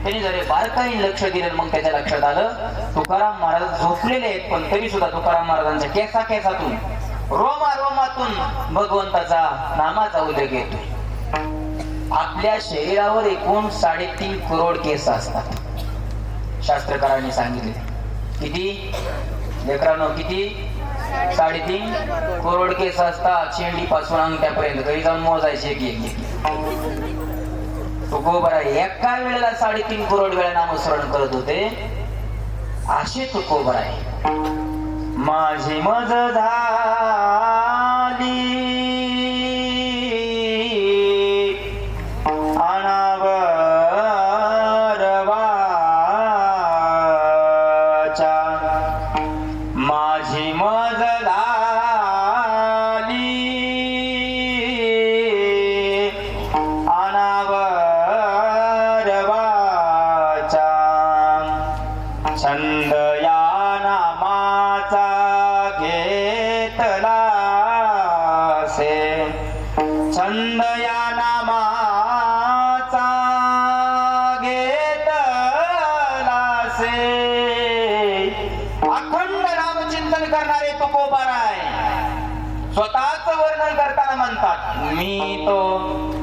त्यांनी जरी बारकाईने लक्ष दिलं मग त्याच्या लक्षात आलं तुकाराम महाराज झोपलेले आहेत. पण तरी सुद्धा तुकाराम महाराजांच्या केसातून रोमातून भगवंताचा नामाचा उल्लेख येतोय. आपल्या शरीरावर एकूण 3.5 करोड केस असतात. शास्त्रकारांनी सांगितले. किती लेकरांनो? किती? 3.5 करोड केस असतात. शेंडी पासून अंगठ्यापर्यंत. घरी जाऊन मोजायचे एक एक. तुकोबरा एका वेळेला 3.5 करोड वेळा नामस्मरण करत होते. असे तुकोबरा आहे. माझी मज झाली माझी मज झाली अनावरवाचा, छंद या नामाचा घेतला से, छंद या नामाचा घेतला से. अखंड नामचिंतन करणारे तुकोबारा आहे. स्वतःच वर्णन करताना म्हणतात, मी तो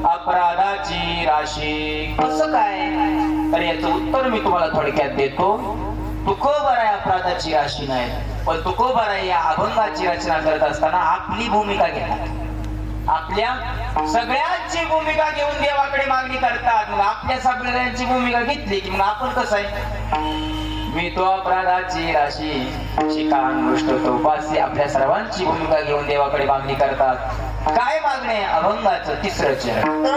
अपराधाची राशी. कसं काय? तर याचं उत्तर मी तुम्हाला थोडक्यात देतो. तुकोबारा अपराधाची राशी नाही, पण तुकोबारा या अभंगाची रचना करत असताना आपली भूमिका घेतात. आपल्या सगळ्यांची भूमिका घेऊन देवाकडे मागणी करतात. मग आपल्या सगळ्यांची भूमिका घेतली की मग आपण कसं आहे? मी तो अपराधाची राशी शिकांगुष्ट तो उपासी. आपल्या सर्वांची भूमिका घेऊन देवाकडे मागणी करतात. काय मागणे? अभंगाचं 3रं चरण.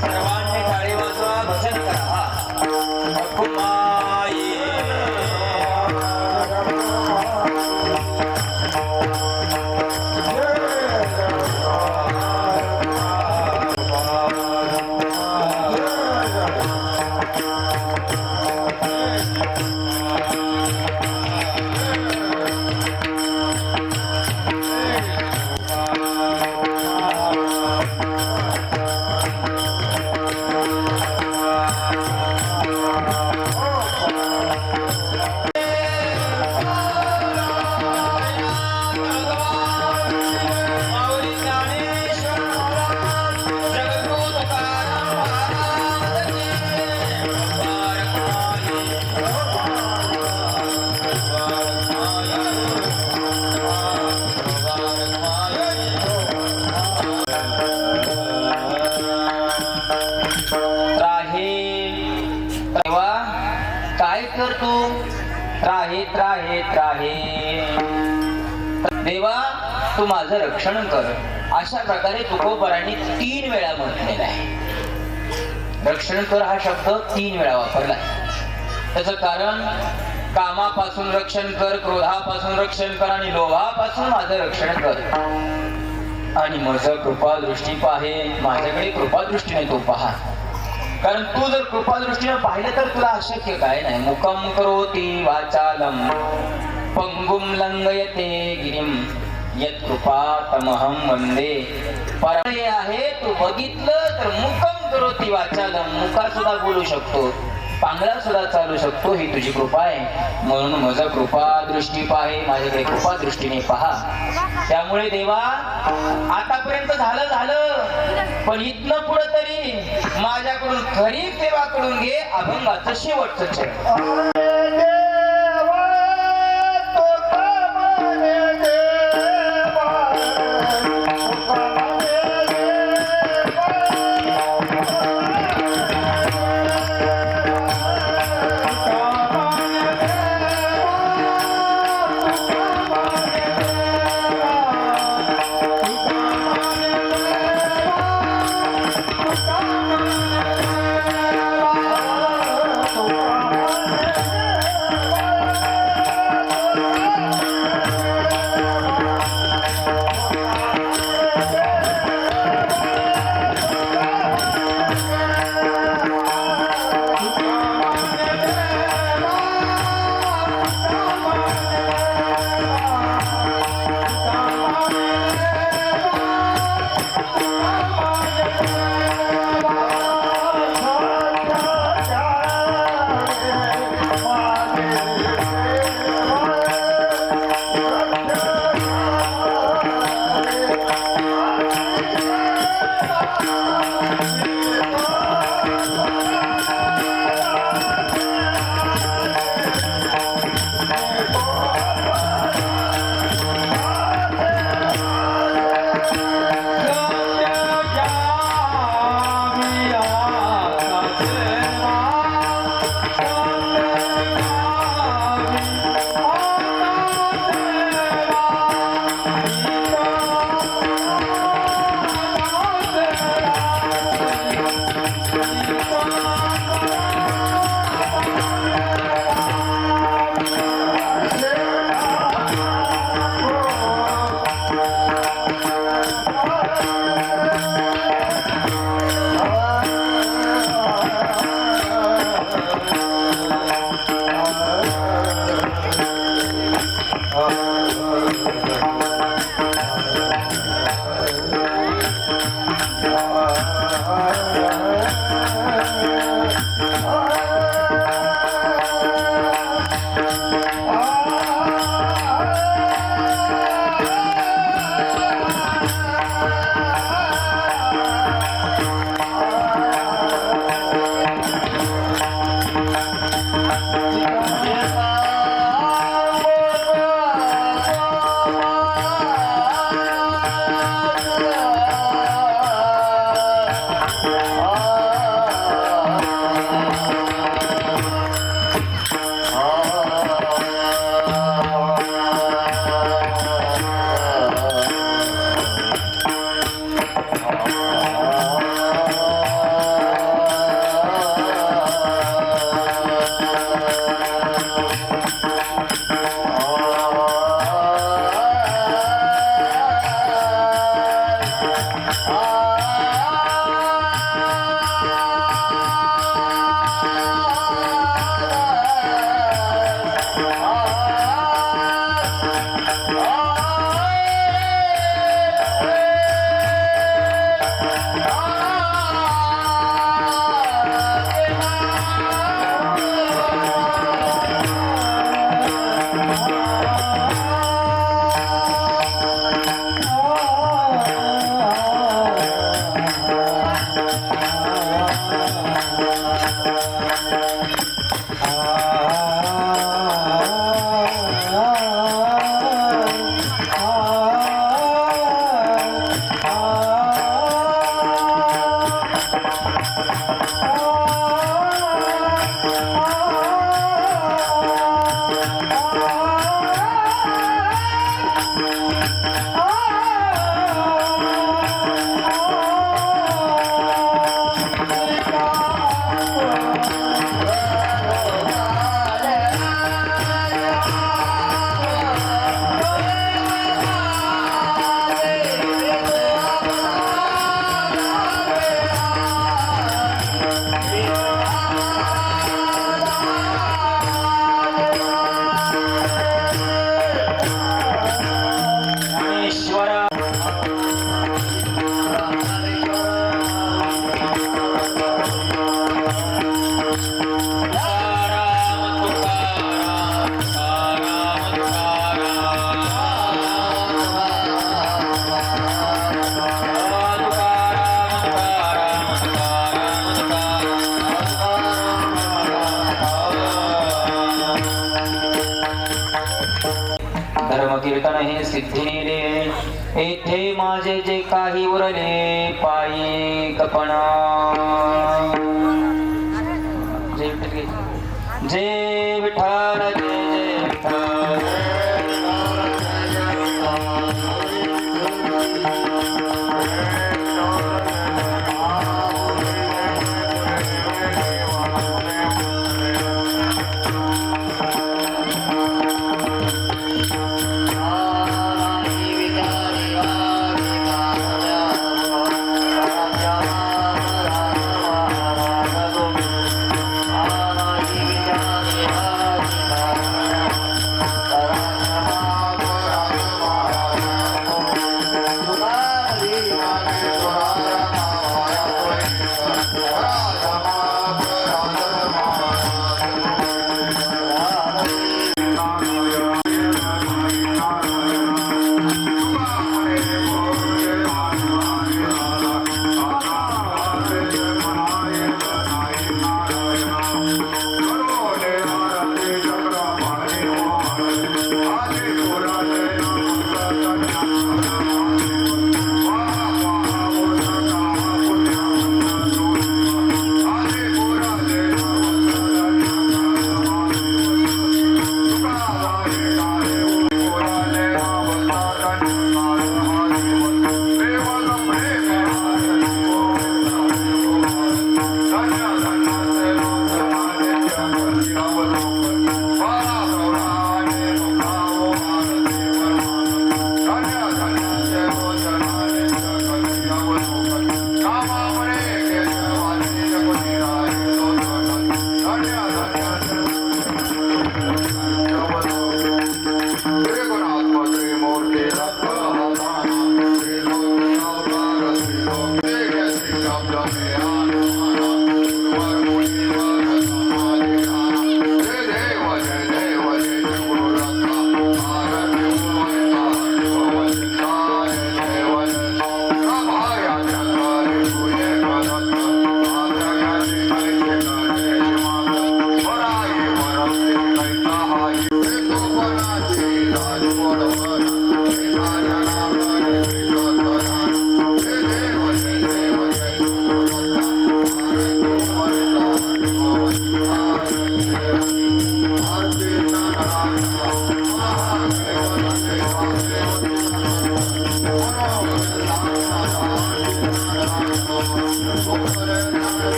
सर्वांनी टाळी वाजवा, भजन करा. अकुमाई. काय कर तू? त्राहीत राहीत राहे. देवा तू माझं रक्षण कर. अशा प्रकारे तुकोबारांनी 3 वेळा म्हटलेला आहे. रक्षण कर हा शब्द 3 वेळा वापरला. त्याचं कारण कामापासून रक्षण कर, क्रोधापासून रक्षण कर आणि लोभापासून माझं रक्षण कर. आणि माझं कृपा दृष्टी पाहे, माझ्याकडे कृपा दृष्टीने तू पहा. कारण तू जर कृपा दृष्टीने पाहिलं तर तुला अशक्य काय नाही. मुखम करोति वाचालम पंगुम लंघयते गिरिम यत् कृपा तमहम वंदे. परम आहे, तू बघितलं तर मुखम करोति वाचालम, मुखा सुद्धा बोलू शकतो, पांगळा सुद्धा चालू शकतो. ही तुझी कृपा आहे. म्हणून माझं कृपा दृष्टी पाहे, माझ्याकडे कृपा दृष्टीने पहा. त्यामुळे देवा आतापर्यंत झालं, पण इथनं पुढे तरी माझ्याकडून खरी सेवा करून घे. अभंगाचं शेवटचं चरण. Yeah. नाम कीर्तन हे सिद्धिने येथे माझे जे काही उरले पायी कपणा जय विठ्ठल जय विठ्ठल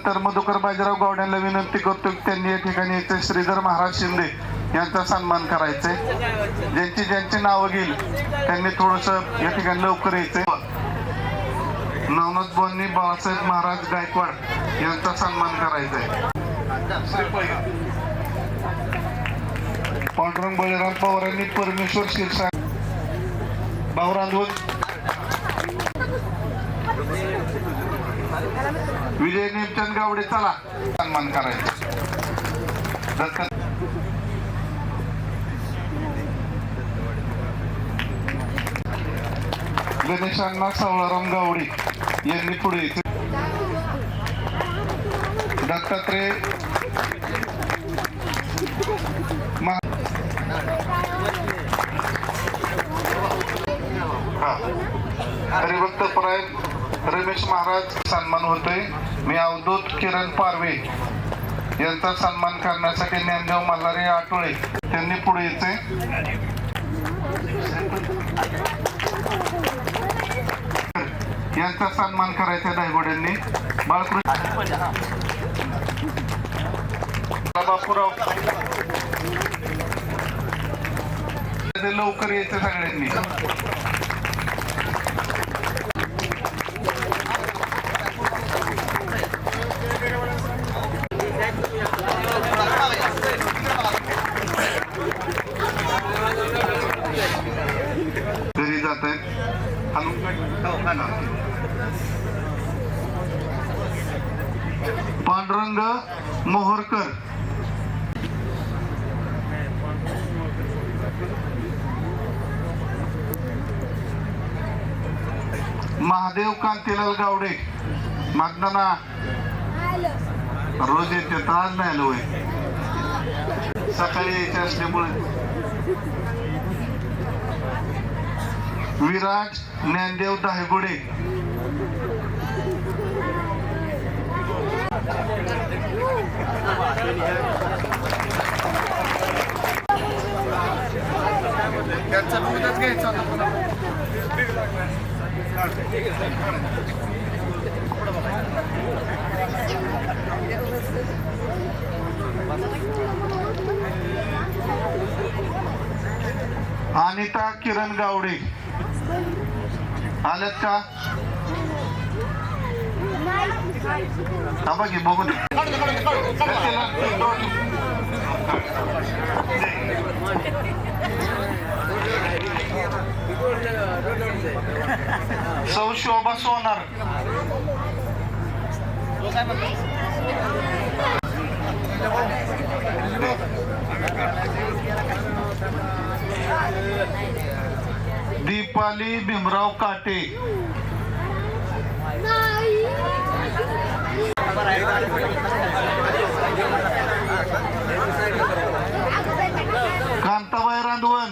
तर मधुकर बाजीराव गावड्यांना विनंती करतो की त्यांनी या ठिकाणी यायचं श्रीधर महाराज शिंदे यांचा सन्मान करायचंय. ज्यांची ज्यांची नावं घेईल त्यांनी थोडस या ठिकाणी लवकर यायचंय. नवनाथ बोन्नी बाळासाहेब महाराज गायकवाड यांचा सन्मान करायचाय. पांडुरंग बळीराम पवार यांनी परमेश्वर शिरसाट भाऊरांदून विजय नेमचंद गावडे चला सन्मान करायचा. गणेशांना सावळाराम गावडे यांनी पुढे यायचे. दत्तात्रय हरिभक्तपराय रमेश महाराज सन्मान होतोय. मी अवधूत किरण पारवे यांचा सन्मान करण्यासाठी ज्ञानदेव मल्हारी आटोळे त्यांनी पुढे यायचे. यांचा सन्मान करायचा दायगोड्यांनी. बाळकृष्ण बापूराव लवकर यायचं सगळ्यांनी. घरी जात आहेत. पांडुरंग मोहरकर, महादेव कांतीलाल गावडे, मागदाना रोज येते तर आज नाही आलो होय. सकाळी यायचे असल्यामुळे. विराट ज्ञानदेव दाहेगुडे, अनिता किरण गावडे आल्यात का? बघी बघू दे. सौ शोभा सोनार, दीपाली भीमराव काटे, कांताबाई रांधवन,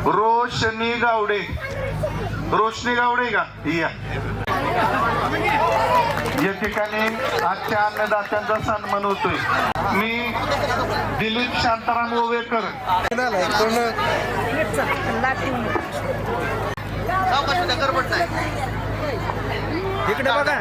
रोशनी गावडे, रोशनी गावडे का? या ठिकाणी आजच्या अन्नदात्यांचा सन्मान होतोय. मी दिलीप शांताराम ओवेकर, इकडे बघा.